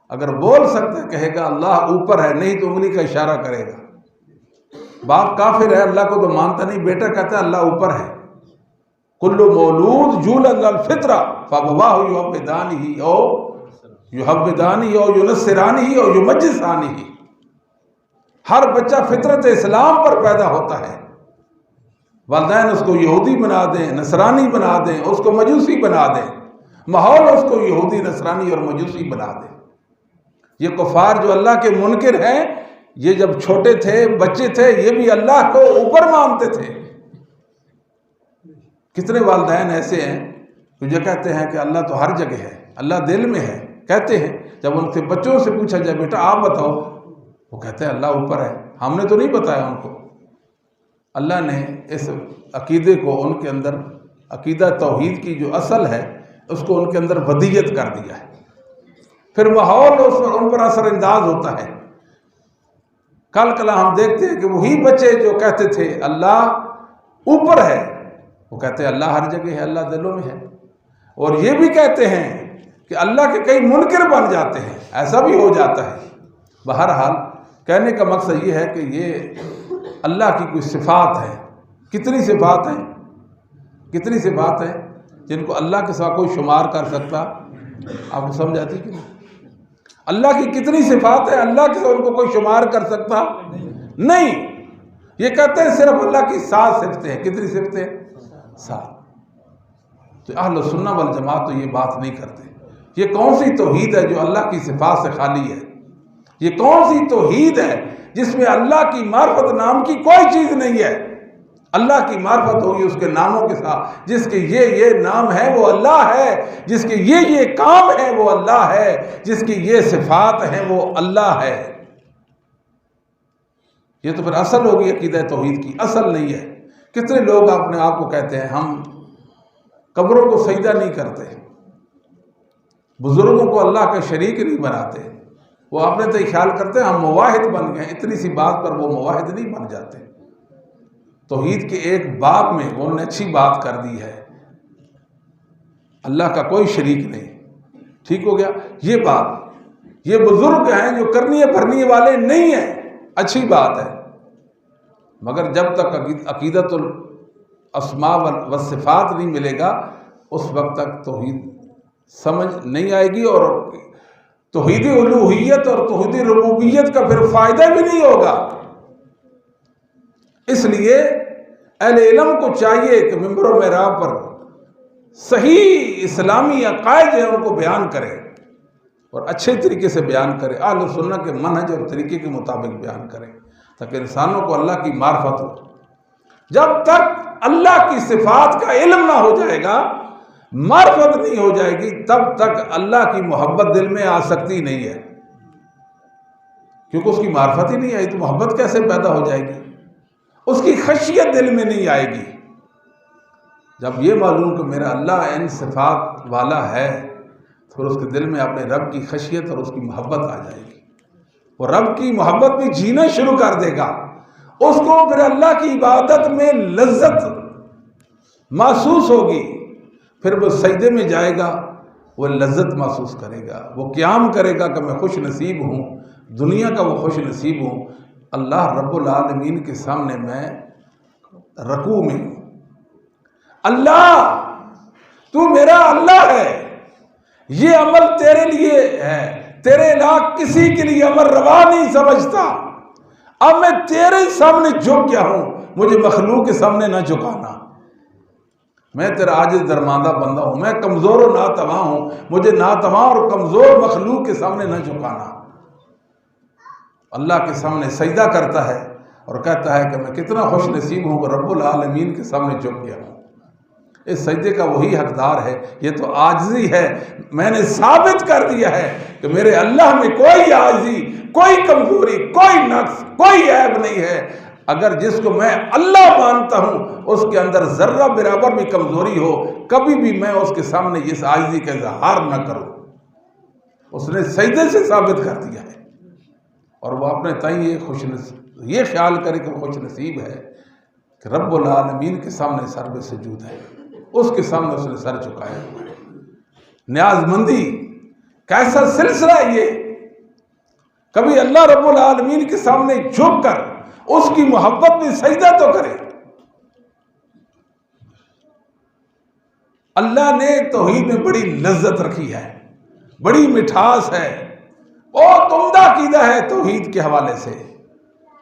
اگر بول سکتا کہے گا اللہ اوپر ہے، نہیں تو انگلی کا اشارہ کرے گا۔ باپ کافر ہے، اللہ کو تو مانتا نہیں، بیٹا کہتا ہے اللہ اوپر ہے۔ کل مولود یولد الفطرہ فابواہ یحودانہ او یحودانہ او ینصرانہ او یمجسانہ، ہر بچہ فطرت اسلام پر پیدا ہوتا ہے، والدین اس کو یہودی بنا دیں، نصرانی بنا دیں، اس کو مجوسی بنا دیں، ماحول اس کو یہودی، نصرانی اور مجوسی بنا دیں۔ یہ کفار جو اللہ کے منکر ہیں، یہ جب چھوٹے تھے، بچے تھے، یہ بھی اللہ کو اوپر مانتے تھے۔ کتنے والدین ایسے ہیں جو یہ کہتے ہیں کہ اللہ تو ہر جگہ ہے، اللہ دل میں ہے، کہتے ہیں۔ جب ان سے بچوں سے پوچھا جائے بیٹا آپ بتاؤ، وہ کہتے ہیں اللہ اوپر ہے۔ ہم نے تو نہیں بتایا ان کو، اللہ نے اس عقیدے کو ان کے اندر، عقیدہ توحید کی جو اصل ہے، اس کو ان کے اندر ودیت کر دیا ہے۔ پھر ماحول ان پر اثر انداز ہوتا ہے۔ کل کلا ہم دیکھتے ہیں کہ وہی بچے جو کہتے تھے اللہ اوپر ہے، وہ کہتے ہیں اللہ ہر جگہ ہے، اللہ دلوں میں ہے، اور یہ بھی کہتے ہیں کہ اللہ کے کئی منکر بن جاتے ہیں، ایسا بھی ہو جاتا ہے۔ بہرحال کہنے کا مقصد یہ ہے کہ یہ اللہ کی کوئی صفات ہے۔ کتنی صفات ہیں؟ کتنی صفات ہیں جن کو اللہ کے سوا کوئی شمار کر سکتا؟ آپ کو سمجھ آتی کہ نہیں؟ اللہ کی کتنی صفات ہے، اللہ کے سوا ان کو کوئی شمار کر سکتا نہیں۔ یہ کہتے ہیں صرف اللہ کی 7 صفتیں ہیں۔ کتنی صفتیں؟ 7۔ تو اہل سنت والجماعت تو یہ بات نہیں کرتے۔ یہ کون سی توحید ہے جو اللہ کی صفات سے خالی ہے؟ یہ کون سی توحید ہے جس میں اللہ کی معرفت نام کی کوئی چیز نہیں ہے؟ اللہ کی معرفت ہوگی اس کے ناموں کے ساتھ، جس کے یہ نام ہے وہ اللہ ہے، جس کے یہ کام ہے وہ اللہ ہے، جس کی یہ صفات ہیں وہ اللہ ہے۔ یہ تو پھر اصل ہوگی عقیدہ توحید کی، اصل نہیں ہے۔ کتنے لوگ اپنے آپ کو کہتے ہیں ہم قبروں کو سجدہ نہیں کرتے، بزرگوں کو اللہ کا شریک نہیں بناتے، وہ اپنے تو خیال کرتے ہیں ہم موحد بن گئے۔ اتنی سی بات پر وہ موحد نہیں بن جاتے۔ توحید کے ایک باب میں انہوں نے اچھی بات کر دی ہے، اللہ کا کوئی شریک نہیں۔ ٹھیک ہو گیا یہ بات، یہ بزرگ ہیں جو کرنی بھرنی والے نہیں ہیں، اچھی بات ہے، مگر جب تک عقیدت الاسماء والصفات نہیں ملے گا اس وقت تک توحید سمجھ نہیں آئے گی، اور توحید الوہیت اور توحید ربوبیت کا پھر فائدہ بھی نہیں ہوگا۔ اس لیے اہل علم کو چاہیے کہ منبر و محراب پر صحیح اسلامی عقائد ہیں ان کو بیان کرے اور اچھے طریقے سے بیان کرے، اہل سنت کے منہج اور طریقے کے مطابق بیان کرے، تاکہ انسانوں کو اللہ کی معرفت ہو۔ جب تک اللہ کی صفات کا علم نہ ہو جائے گا، معرفت نہیں ہو جائے گی، تب تک اللہ کی محبت دل میں آ سکتی نہیں ہے، کیونکہ اس کی معرفت ہی نہیں آئی تو محبت کیسے پیدا ہو جائے گی؟ اس کی خشیت دل میں نہیں آئے گی۔ جب یہ معلوم کہ میرا اللہ ان صفات والا ہے، پھر اس کے دل میں اپنے رب کی خشیت اور اس کی محبت آ جائے گی، وہ رب کی محبت میں جینا شروع کر دے گا، اس کو پھر اللہ کی عبادت میں لذت محسوس ہوگی، پھر وہ سجدے میں جائے گا، وہ لذت محسوس کرے گا، وہ قیام کرے گا کہ میں خوش نصیب ہوں، دنیا کا وہ خوش نصیب ہوں، اللہ رب العالمین کے سامنے میں رکوع میں ہوں۔ اللہ تو میرا اللہ ہے، یہ عمل تیرے لیے ہے، تیرے علاوہ کسی کے لیے عمل روا نہیں سمجھتا، اب میں تیرے سامنے جھک گیا ہوں، مجھے مخلوق کے سامنے نہ جھکانا، میں تیرا عاجز درماندہ بندہ ہوں، میں کمزور و ناتواں ہوں، مجھے ناتواں اور کمزور مخلوق کے سامنے نہ جھکانا۔ اللہ کے سامنے سجدہ کرتا ہے اور کہتا ہے کہ میں کتنا خوش نصیب ہوں کہ رب العالمین کے سامنے جھک گیا ہوں۔ اس سجدے کا وہی حقدار ہے، یہ تو عاجزی ہے، میں نے ثابت کر دیا ہے کہ میرے اللہ میں کوئی عاجزی، کوئی کمزوری، کوئی نقص، کوئی عیب نہیں ہے۔ اگر جس کو میں اللہ مانتا ہوں اس کے اندر ذرہ برابر بھی کمزوری ہو، کبھی بھی میں اس کے سامنے اس عاجزی کا اظہار نہ کروں، اس نے سجدے سے ثابت کر دیا ہے، اور وہ اپنے تئیں یہ خیال کرے کہ خوش نصیب ہے کہ رب العالمین کے سامنے سر بے سجود ہے، اس کے سامنے اس نے سر جھکایا ہوا ہے۔ نیاز مندی کیسا سلسلہ ہے یہ، کبھی اللہ رب العالمین کے سامنے جھک کر اس کی محبت میں سجدہ تو کرے۔ اللہ نے توحید میں بڑی لذت رکھی ہے، بڑی مٹھاس ہے، بہت عمدہ عقیدہ ہے توحید کے حوالے سے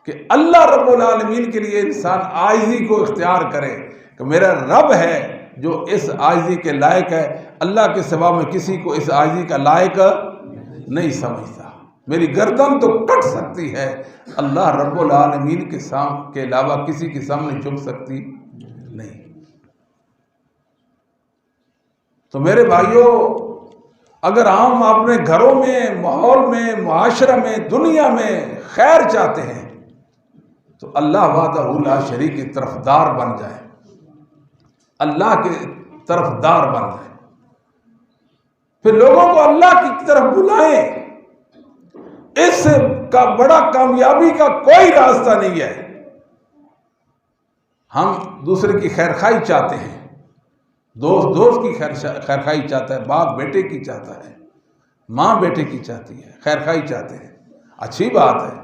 کہ اللہ رب العالمین کے لیے انسان عاجزی کو اختیار کرے کہ میرا رب ہے جو اس عاجزی کے لائق ہے، اللہ کے سوا میں کسی کو اس عاجزی کا لائق نہیں سمجھتا، میری گردن تو کٹ سکتی ہے، اللہ رب العالمین کے علاوہ کسی کے سامنے جھک سکتی نہیں۔ تو میرے بھائیوں، اگر ہم اپنے گھروں میں، ماحول میں، معاشرہ میں، دنیا میں خیر چاہتے ہیں تو اللہ وحدہ لا شریک کی طرفدار بن جائیں، اللہ کے طرفدار بن جائیں، پھر لوگوں کو اللہ کی طرف بلائیں، اس کا بڑا کامیابی کا کوئی راستہ نہیں ہے۔ ہم دوسرے کی خیرخواہی چاہتے ہیں، دوست کی خیرخواہی چاہتا ہے، باپ بیٹے کی چاہتا ہے، ماں بیٹے کی چاہتی ہے، خیرخواہی چاہتے ہیں، اچھی بات ہے،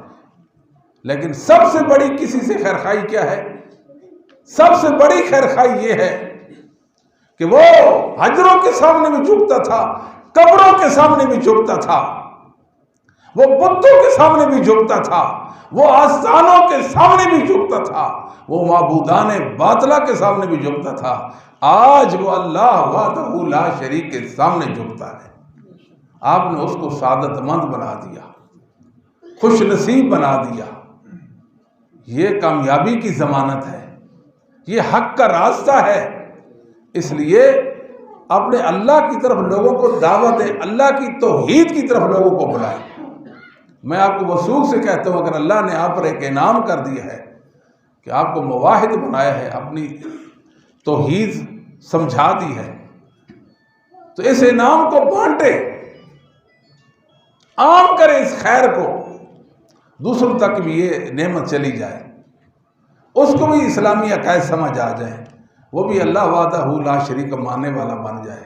لیکن سب سے بڑی کسی سے خیرخواہی کیا ہے؟ سب سے بڑی خیرخواہی یہ ہے کہ وہ حجروں کے سامنے بھی جھکتا تھا، قبروں کے سامنے بھی جھکتا تھا، وہ بتوں کے سامنے بھی جھکتا تھا، وہ آستانوں کے سامنے بھی جھکتا تھا، وہ معبودان باطلہ کے سامنے بھی جھکتا تھا، آج وہ اللہ وحدہ لا شریک کے سامنے جھکتا ہے۔ آپ نے اس کو سعادت مند بنا دیا، خوش نصیب بنا دیا، یہ کامیابی کی ضمانت ہے، یہ حق کا راستہ ہے۔ اس لیے اپنے اللہ کی طرف لوگوں کو دعوت دیں، اللہ کی توحید کی طرف لوگوں کو بلائیں۔ میں آپ کو وثوق سے کہتا ہوں، اگر اللہ نے آپ پر ایک انعام کر دیا ہے کہ آپ کو مواحد بنایا ہے، اپنی توحید سمجھا دی ہے، تو اس انعام کو بانٹے، عام کرے اس خیر کو، دوسروں تک بھی یہ نعمت چلی جائے، اس کو بھی اسلامی عقائد سمجھ آ جائیں، وہ بھی اللہ وحدہ لا شریک ماننے والا بن جائے۔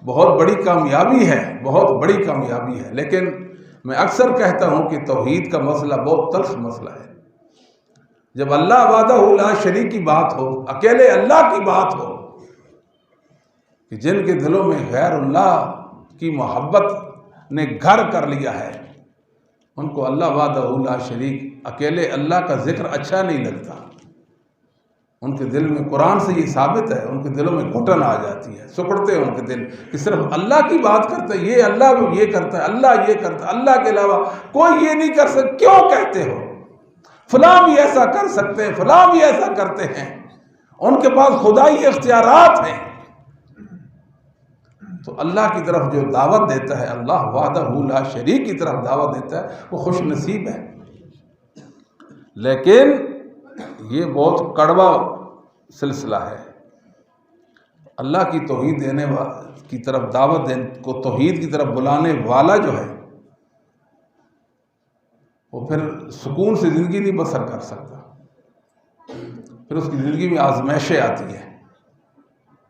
بہت بڑی کامیابی ہے، بہت بڑی کامیابی ہے۔ لیکن میں اکثر کہتا ہوں کہ توحید کا مسئلہ بہت تلخ مسئلہ ہے۔ جب اللہ وحدہ لا شریک کی بات ہو، اکیلے اللہ کی بات ہو، کہ جن کے دلوں میں غیر اللہ کی محبت نے گھر کر لیا ہے، ان کو اللہ وحدہ لا شریک، اکیلے اللہ کا ذکر اچھا نہیں لگتا، ان کے دل میں قرآن سے یہ ثابت ہے، ان کے دلوں میں گھٹن آ جاتی ہے، سکڑتے ہیں ان کے دل کہ صرف اللہ کی بات کرتے ہیں، یہ اللہ یہ کرتا ہے، اللہ یہ کرتا ہے، اللہ کے علاوہ کوئی یہ نہیں کر سکتا، کیوں کہتے ہو؟ فلاں بھی ایسا کر سکتے ہیں، فلاں بھی ایسا کرتے ہیں، ان کے پاس خدائی اختیارات ہیں۔ تو اللہ کی طرف جو دعوت دیتا ہے، اللہ وحدہ لا شریک کی طرف دعوت دیتا ہے، وہ خوش نصیب ہے۔ لیکن یہ بہت کڑوا سلسلہ ہے۔ اللہ کی توحید دینے کی طرف دعوت کو توحید کی طرف بلانے والا جو ہے وہ پھر سکون سے زندگی نہیں بسر کر سکتا، پھر اس کی زندگی میں آزمائشیں آتی ہیں،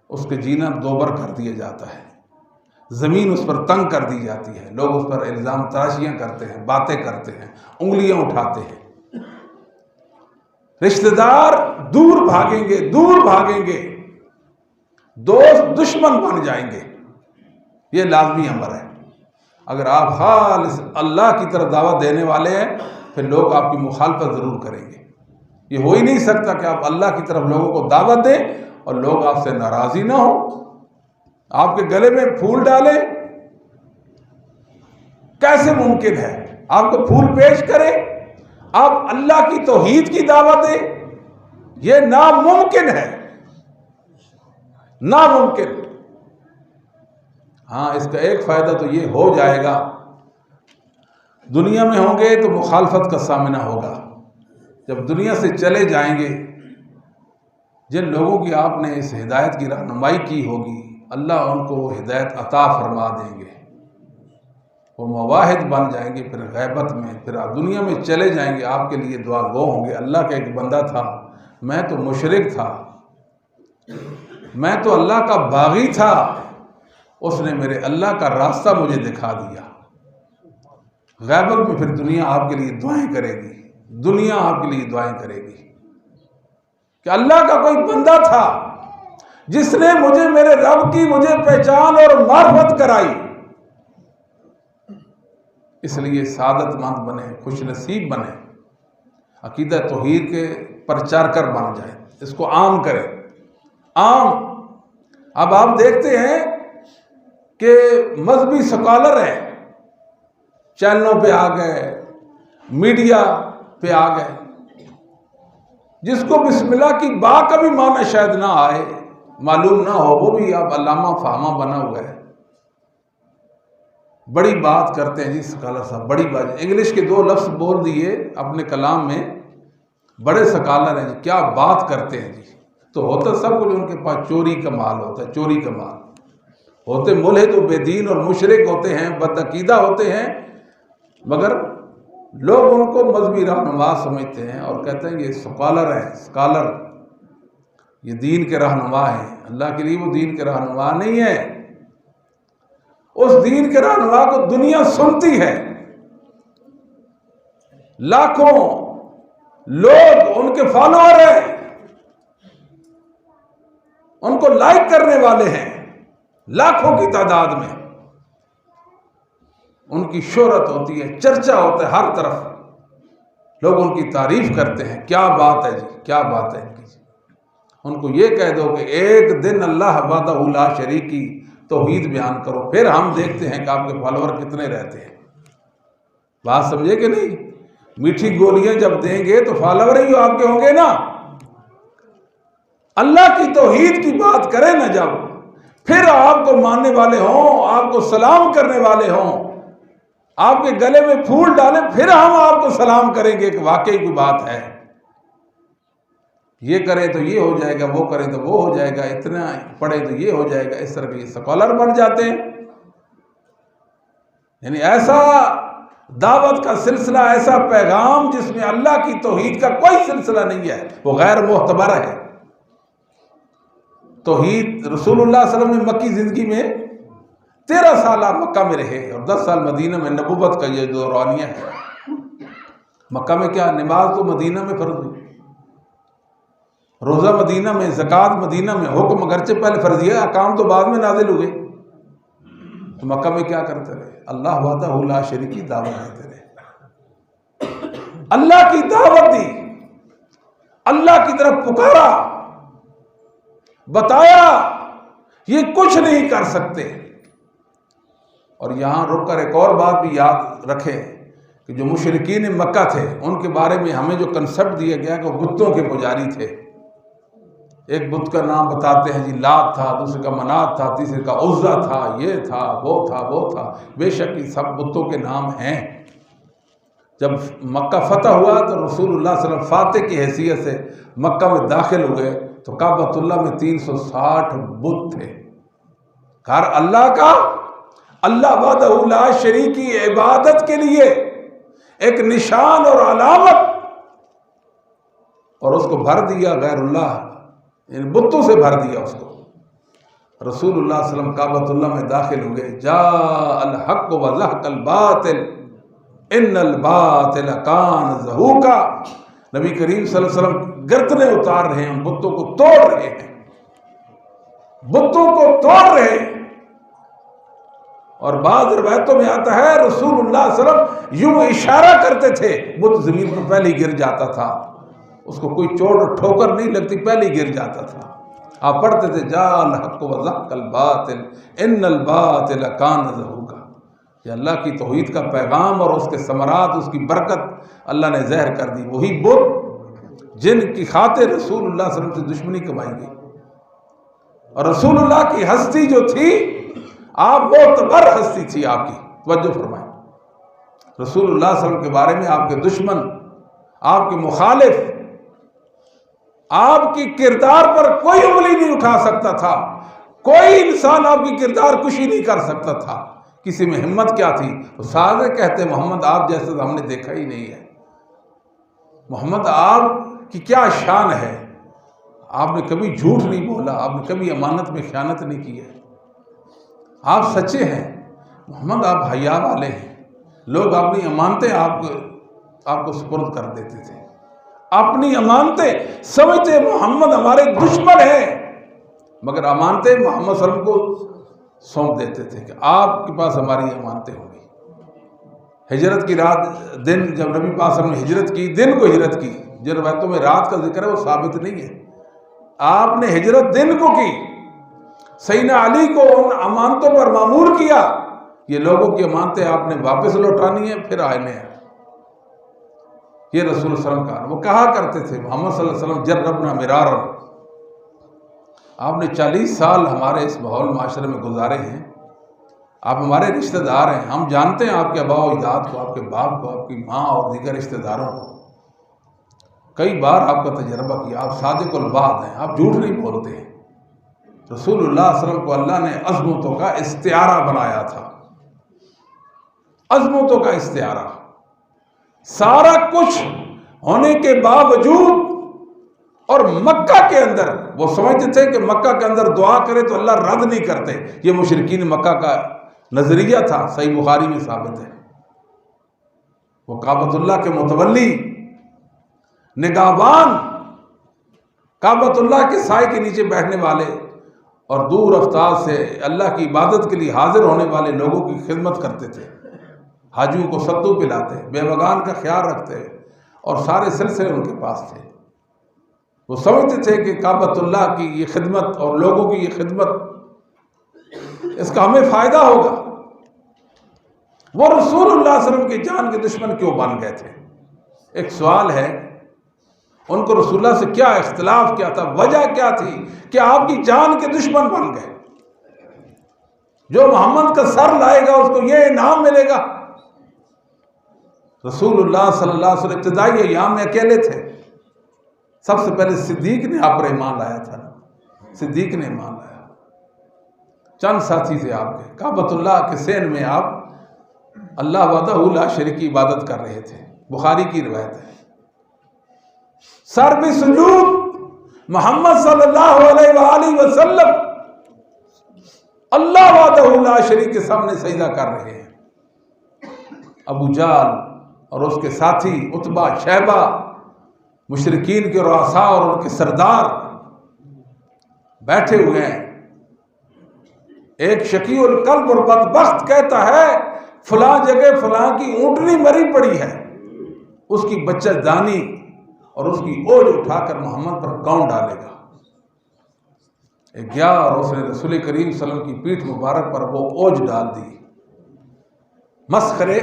اس کے جینا دوبر کر دیا جاتا ہے، زمین اس پر تنگ کر دی جاتی ہے، لوگ اس پر الزام تراشیاں کرتے ہیں، باتیں کرتے ہیں، انگلیاں اٹھاتے ہیں، رشتہ دار دور بھاگیں گے، دور بھاگیں گے، دوست دشمن بن جائیں گے۔ یہ لازمی امر ہے۔ اگر آپ خالص اللہ کی طرف دعوت دینے والے ہیں پھر لوگ آپ کی مخالفت ضرور کریں گے۔ یہ ہو ہی نہیں سکتا کہ آپ اللہ کی طرف لوگوں کو دعوت دیں اور لوگ آپ سے ناراضی نہ ہوں، آپ کے گلے میں پھول ڈالیں، کیسے ممکن ہے؟ آپ کو پھول پیش کریں، آپ اللہ کی توحید کی دعوت دیں، یہ ناممکن ہے، ناممکن۔ ہاں، اس کا ایک فائدہ تو یہ ہو جائے گا، دنیا میں ہوں گے تو مخالفت کا سامنا ہوگا، جب دنیا سے چلے جائیں گے جن لوگوں کی آپ نے اس ہدایت کی رہنمائی کی ہوگی اللہ ان کو وہ ہدایت عطا فرما دیں گے، وہ مواحد بن جائیں گے، پھر غیبت میں، پھر آپ دنیا میں چلے جائیں گے، آپ کے لیے دعا گو ہوں گے۔ اللہ کا ایک بندہ تھا، میں تو مشرک تھا، میں تو اللہ کا باغی تھا، اس نے میرے اللہ کا راستہ مجھے دکھا دیا۔ غیبت میں پھر دنیا آپ کے لیے دعائیں کرے گی، دنیا آپ کے لیے دعائیں کرے گی کہ اللہ کا کوئی بندہ تھا جس نے مجھے میرے رب کی مجھے پہچان اور معرفت کرائی۔ اس لیے سعادت مند بنے، خوش نصیب بنے، عقیدہ توحید کے پرچار کر بن جائے، اس کو عام کریں، عام۔ اب آپ دیکھتے ہیں کہ مذہبی سکالر ہیں، چینلوں پہ آ گئے، میڈیا پہ آ گئے، جس کو بسم اللہ کی با کا بھی معنی شاید نہ آئے، معلوم نہ ہو، وہ بھی اب علامہ فہمہ بنا ہوا ہے، بڑی بات کرتے ہیں جی سکالر صاحب، بڑی بات، انگلش کے 2 لفظ بول دیے اپنے کلام میں، بڑے سکالر ہیں جی، کیا بات کرتے ہیں جی۔ تو ہوتا سب کچھ ان کے پاس چوری کا مال ہوتا ہے، چوری کا مال ہوتے، ملحد و بے دین اور مشرک ہوتے ہیں، بدعقیدہ ہوتے ہیں، مگر لوگ ان کو مذہبی رہنما سمجھتے ہیں اور کہتے ہیں یہ سکالر ہیں، سکالر، یہ دین کے رہنما ہیں۔ اللہ کے لیے وہ دین کے رہنما نہیں ہے، اس دین کے رہنما کو دنیا سنتی ہے، لاکھوں لوگ ان کے فالوور ہیں، ان کو لائک کرنے والے ہیں، لاکھوں کی تعداد میں ان کی شہرت ہوتی ہے، چرچا ہوتا ہے، ہر طرف لوگ ان کی تعریف کرتے ہیں، کیا بات ہے جی، کیا بات ہے ان کی۔ ان کو یہ کہہ دو کہ ایک دن اللہ وحدہ لا شریک کی توحید بیان کرو، پھر ہم دیکھتے ہیں کہ آپ کے فالوور کتنے رہتے ہیں۔ بات سمجھے کہ نہیں؟ میٹھی گولیاں جب دیں گے تو فالوور ہی آپ کے ہوں گے نا۔ اللہ کی توحید کی بات کریں نا جب، پھر آپ کو ماننے والے ہوں، آپ کو سلام کرنے والے ہوں، آپ کے گلے میں پھول ڈالیں، پھر ہم آپ کو سلام کریں گے کہ واقعی کوئی بات ہے۔ یہ کریں تو یہ ہو جائے گا، وہ کریں تو وہ ہو جائے گا، اتنا پڑھیں تو یہ ہو جائے گا، اس طرح کے یہ سکالر بن جاتے ہیں۔ یعنی ایسا دعوت کا سلسلہ، ایسا پیغام جس میں اللہ کی توحید کا کوئی سلسلہ نہیں ہے، وہ غیر معتبر ہے۔ توحید رسول اللہ صلی اللہ علیہ وسلم نے مکی زندگی میں 13 سال آپ مکہ میں رہے اور 10 سال مدینہ میں، نبوت کا یہ دورانیہ ہے۔ مکہ میں کیا، نماز تو مدینہ میں فرض ہوئی، روزہ مدینہ میں، زکوٰۃ مدینہ میں، حکم اگرچہ پہلے فرضیہ، احکام تو بعد میں نازل ہوئے۔ تو مکہ میں کیا کرتے رہے؟ اللہ وحدہ لا شریک کی دعوت دیتے رہے، اللہ کی دعوت دی، اللہ کی طرف پکارا، بتایا یہ کچھ نہیں کر سکتے۔ اور یہاں رک کر ایک اور بات بھی یاد رکھیں کہ جو مشرکین مکہ تھے ان کے بارے میں ہمیں جو کنسپٹ دیا گیا کہ وہ بتوں کے پجاری تھے۔ ایک بت کا نام بتاتے ہیں جی لات تھا، دوسرے کا منات تھا، تیسرے کا عزا تھا، یہ تھا وہ تھا وہ تھا، بے شک یہ سب بتوں کے نام ہیں۔ جب مکہ فتح ہوا تو رسول اللہ صلی اللہ علیہ وسلم فاتح کی حیثیت سے مکہ میں داخل ہوئے تو کعبۃ اللہ میں 360 بت تھے۔ گھر اللہ کا، اللہ وحدہ لا شریک کی عبادت کے لیے ایک نشان اور علامت، اور اس کو بھر دیا غیر اللہ، ان بتوں سے بھر دیا اس کو۔ رسول اللہ صلی اللہ علیہ وسلم کعبۃ اللہ میں داخل ہوئے، جاء الحق وزهق الباطل ان الباطل کان زہوقا۔ نبی کریم صلی اللہ علیہ وسلم گردنیں اتار رہے ہیں، بتوں کو توڑ رہے ہیں، بتوں کو توڑ رہے ہیں۔ اور بعض روایتوں میں آتا ہے رسول اللہ صلی اللہ علیہ وسلم یوں اشارہ کرتے تھے، بت زمین پر پہلے ہی گر جاتا تھا، اس کو کوئی چوٹ اور ٹھوکر نہیں لگتی، پہلے ہی گر جاتا تھا۔ آپ پڑھتے تھے جاء الحق وزهق الباطل ان الباطل کان زہوقا۔ یہ اللہ کی توحید کا پیغام اور اس کے ثمرات، اس کی برکت اللہ نے ظاہر کر دی۔ وہی بت جن کی خاطر رسول اللہ صلی اللہ علیہ وسلم سے دشمنی کمائی گئی، اور رسول اللہ کی ہستی جو تھی، آپ معتبر ہستی تھی آپ کی، توجہ فرمائیں۔ رسول اللہ صلی اللہ علیہ وسلم کے بارے میں آپ کے دشمن، آپ کے مخالف، آپ کی کردار پر کوئی انگلی نہیں اٹھا سکتا تھا، کوئی انسان آپ کی کردار کشی نہیں کر سکتا تھا۔ کسی میں ہمت کیا تھی؟ وہ سارے کہتے محمد آپ جیسے تو ہم نے دیکھا ہی نہیں ہے، محمد آپ کی کیا شان ہے، آپ نے کبھی جھوٹ نہیں بولا، آپ نے کبھی امانت میں خیانت نہیں کی ہے، آپ سچے ہیں محمد، آپ حیا والے ہیں۔ لوگ اپنی امانتیں آپ کو سپرد کر دیتے تھے، اپنی امانتیں سمجھتے محمد ہمارے دشمن ہیں، مگر امانتیں محمد صلی اللہ علیہ وسلم کو سونپ دیتے تھے کہ آپ کے پاس ہماری امانتیں ہوں گی۔ ہجرت کی رات دن جب نبی پاک صلی اللہ علیہ وسلم نے ہجرت کی، دن کو ہجرت کی، جو روایتوں میں رات کا ذکر ہے وہ ثابت نہیں ہے، آپ نے ہجرت دن کو کی، سیدنا علی کو ان امانتوں پر مامور کیا، یہ لوگوں کی امانتیں آپ نے واپس لوٹانی ہیں، پھر آنے ہیں۔ یہ رسول اللہ صلی اللہ علیہ وسلم کا وہ کہا کرتے تھے محمد صلی اللہ علیہ وسلم جربنا مرارا۔ آپ نے 40 سال ہمارے اس ماحول معاشرے میں گزارے ہیں، آپ ہمارے رشتہ دار ہیں، ہم جانتے ہیں آپ کے آباء و اجداد کو، آپ کے باپ کو، آپ کی ماں اور دیگر رشتہ داروں کو، کئی بار آپ کا تجربہ کیا، آپ صادق الوعد ہیں، آپ جھوٹ نہیں بولتے ہیں۔ رسول اللہ صلی اللہ علیہ وسلم کو اللہ نے عظمتوں کا استعارہ بنایا تھا، عظمتوں کا استعارہ، سارا کچھ ہونے کے باوجود، اور مکہ کے اندر وہ سمجھتے تھے کہ مکہ کے اندر دعا کرے تو اللہ رد نہیں کرتے، یہ مشرکین مکہ کا نظریہ تھا، صحیح بخاری میں ثابت ہے۔ وہ کعبۃ اللہ کے متولی، نگہبان، کعبۃ اللہ کے سائے کے نیچے بیٹھنے والے اور دور افتاد سے اللہ کی عبادت کے لیے حاضر ہونے والے لوگوں کی خدمت کرتے تھے، حاجیوں کو ستو پلاتے، بیوگان کا خیال رکھتے، اور سارے سلسلے ان کے پاس تھے۔ وہ سمجھتے تھے کہ کعبۃ اللہ کی یہ خدمت اور لوگوں کی یہ خدمت، اس کا ہمیں فائدہ ہوگا۔ وہ رسول اللہ صلی اللہ علیہ وسلم کی جان کے دشمن کیوں بن گئے تھے؟ ایک سوال ہے، ان کو رسول اللہ سے کیا اختلاف کیا تھا، وجہ کیا تھی کہ آپ کی جان کے دشمن بن گئے؟ جو محمد کا سر لائے گا اس کو یہ انعام ملے گا۔ رسول اللہ صلی اللہ علیہ وسلم ابتدائی ایام میں اکیلے تھے، سب سے پہلے صدیق نے آپ پر ایمان لایا تھا، صدیق نے ایمان لایا، چند ساتھی تھے آپ کے، کعبۃ اللہ کے سین میں آپ اللہ وحدہ لا شریک کی عبادت کر رہے تھے، بخاری کی روایت ہے۔ سر بھی سجود، محمد صلی اللہ علیہ وآلہ وسلم اللہ وحدہ لا شریک کے سامنے سجدہ کر رہے ہیں۔ ابو جہل اور اس کے ساتھی عتبہ، شیبہ، مشرکین کے رؤساء اور ان کے سردار بیٹھے ہوئے ہیں۔ ایک شقی القلب اور بدبخت کہتا ہے فلاں جگہ فلاں کی اونٹنی مری پڑی ہے، اس کی بچہ دانی اور اس کی اوج اٹھا کر محمد پر کون ڈالے گا؟ گیا اور اس نے رسول کریم صلی اللہ علیہ وسلم کی پیٹھ مبارک پر وہ اوج ڈال دی. مسخرے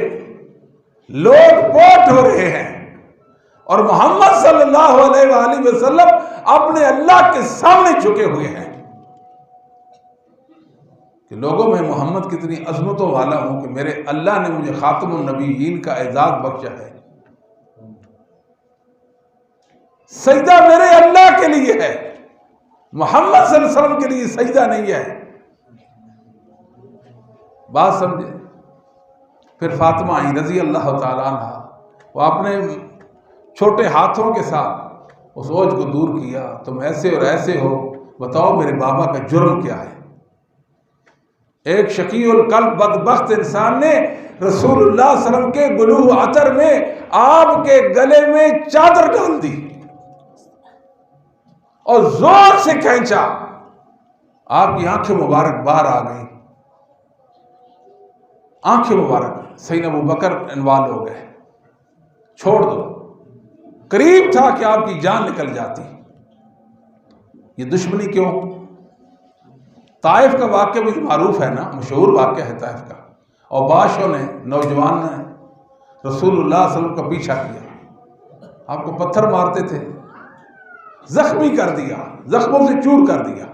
لوٹ پوٹ ہو رہے ہیں اور محمد صلی اللہ علیہ وآلہ وسلم اپنے اللہ کے سامنے جھکے ہوئے ہیں کہ لوگوں میں محمد کتنی عظمتوں والا ہوں کہ میرے اللہ نے مجھے خاتم النبیین کا اعزاز بخشا ہے. سجدہ میرے اللہ کے لیے ہے، محمد صلی اللہ علیہ وسلم کے لیے سجدہ نہیں ہے. بات سمجھے؟ پھر فاطمہ آئی رضی اللہ تعالیٰ عنہ، وہ اپنے چھوٹے ہاتھوں کے ساتھ اس اوج کو دور کیا. تم ایسے اور ایسے ہو، بتاؤ میرے بابا کا جرم کیا ہے؟ ایک شقی القلب بدبخت انسان نے رسول اللہ صلی اللہ علیہ وسلم کے گلو عطر میں آپ کے گلے میں چادر ڈال دی اور زور سے کھینچا. آپ کی آنکھیں مبارک باہر آ گئیں، آنکھیں مبارک. سیدنا ابو بکر انوال ہو گئے، چھوڑ دو. قریب تھا کہ آپ کی جان نکل جاتی. یہ دشمنی کیوں؟ طائف کا واقعہ بھی معروف ہے نا، مشہور واقعہ ہے طائف کا. اور بادشاہوں نے، نوجوان نے رسول اللہ صلی اللہ علیہ وسلم کا پیچھا کیا، آپ کو پتھر مارتے تھے، زخمی کر دیا، زخموں سے چور کر دیا.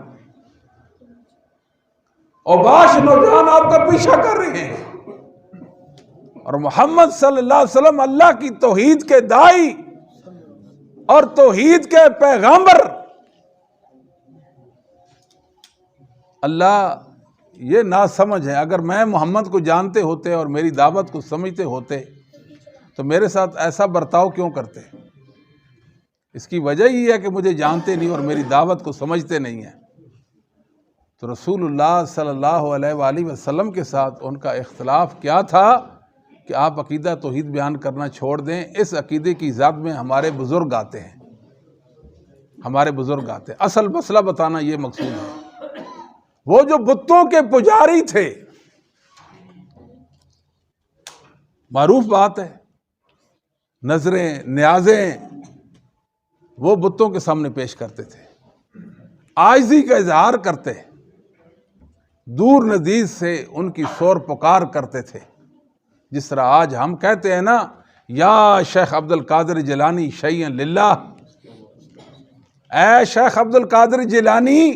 اور بادشاہ نوجوان آپ کا پیچھا کر رہے ہیں، اور محمد صلی اللہ علیہ وسلم اللہ کی توحید کے داعی اور توحید کے پیغامبر. اللہ یہ ناسمجھ ہے. اگر میں محمد کو جانتے ہوتے اور میری دعوت کو سمجھتے ہوتے تو میرے ساتھ ایسا برتاؤ کیوں کرتے؟ اس کی وجہ یہ ہے کہ مجھے جانتے نہیں اور میری دعوت کو سمجھتے نہیں ہیں. تو رسول اللہ صلی اللہ علیہ وآلہ وسلم کے ساتھ ان کا اختلاف کیا تھا کہ آپ عقیدہ توحید بیان کرنا چھوڑ دیں. اس عقیدے کی ذات میں ہمارے بزرگ آتے ہیں، ہمارے بزرگ آتے ہیں. اصل مسئلہ بتانا یہ مقصود ہے. وہ جو بتوں کے پجاری تھے، معروف بات ہے، نظریں نیازیں وہ بتوں کے سامنے پیش کرتے تھے، عاجزی کا اظہار کرتے، دور ندیز سے ان کی سور پکار کرتے تھے. جس طرح آج ہم کہتے ہیں نا، یا شیخ عبد القادر جیلانی شیئا للہ، اے شیخ عبد القادر جیلانی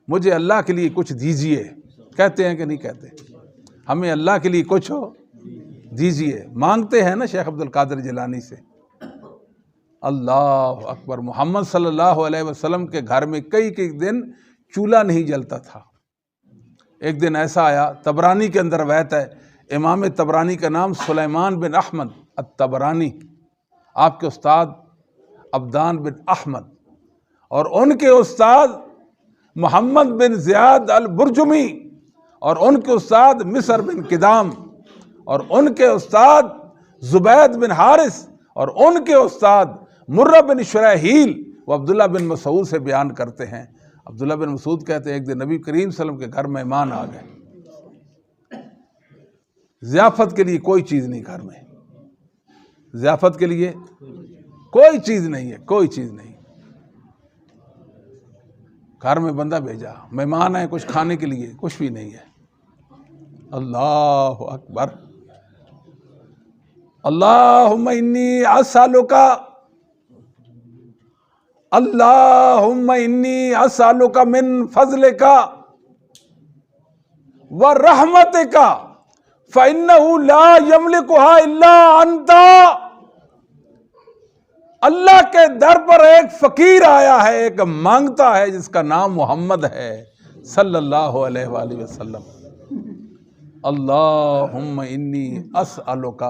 مجھے اللہ کے لیے کچھ دیجئے. کہتے ہیں کہ نہیں کہتے؟ ہمیں اللہ کے لیے کچھ ہو دیجئے، مانگتے ہیں نا شیخ عبد القادر جیلانی سے. اللہ اکبر. محمد صلی اللہ علیہ وسلم کے گھر میں کئی دن چولہا نہیں جلتا تھا. ایک دن ایسا آیا، طبرانی کے اندر روایت ہے، امام طبرانی کا نام سلیمان بن احمد الطبرانی، آپ کے استاد عبدان بن احمد، اور ان کے استاد محمد بن زیاد البرجمی، اور ان کے استاد مصر بن کدام، اور ان کے استاد زبید بن حارث، اور ان کے استاد مرہ بن شرحیل. وہ عبداللہ بن مسعود سے بیان کرتے ہیں. عبداللہ بن مسعود کہتے ہیں ایک دن نبی کریم صلی اللہ علیہ وسلم کے گھر مہمان آ گئے. ضیافت کے لیے کوئی چیز نہیں گھر میں، ضیافت کے لیے کوئی چیز نہیں ہے، کوئی چیز نہیں. گھر میں بندہ بھیجا، مہمان آئے، کچھ کھانے کے لیے کچھ بھی نہیں ہے. اللہ اکبر. اللہم انی اسالک، اللہم انی اسالک من فضلک ورحمتک فإنہ لا یملکھا الا انت. اللہ کے در پر ایک فقیر آیا ہے، ایک مانگتا ہے جس کا نام محمد ہے صلی اللہ علیہ وآلہ وسلم. اللہم انی اسألک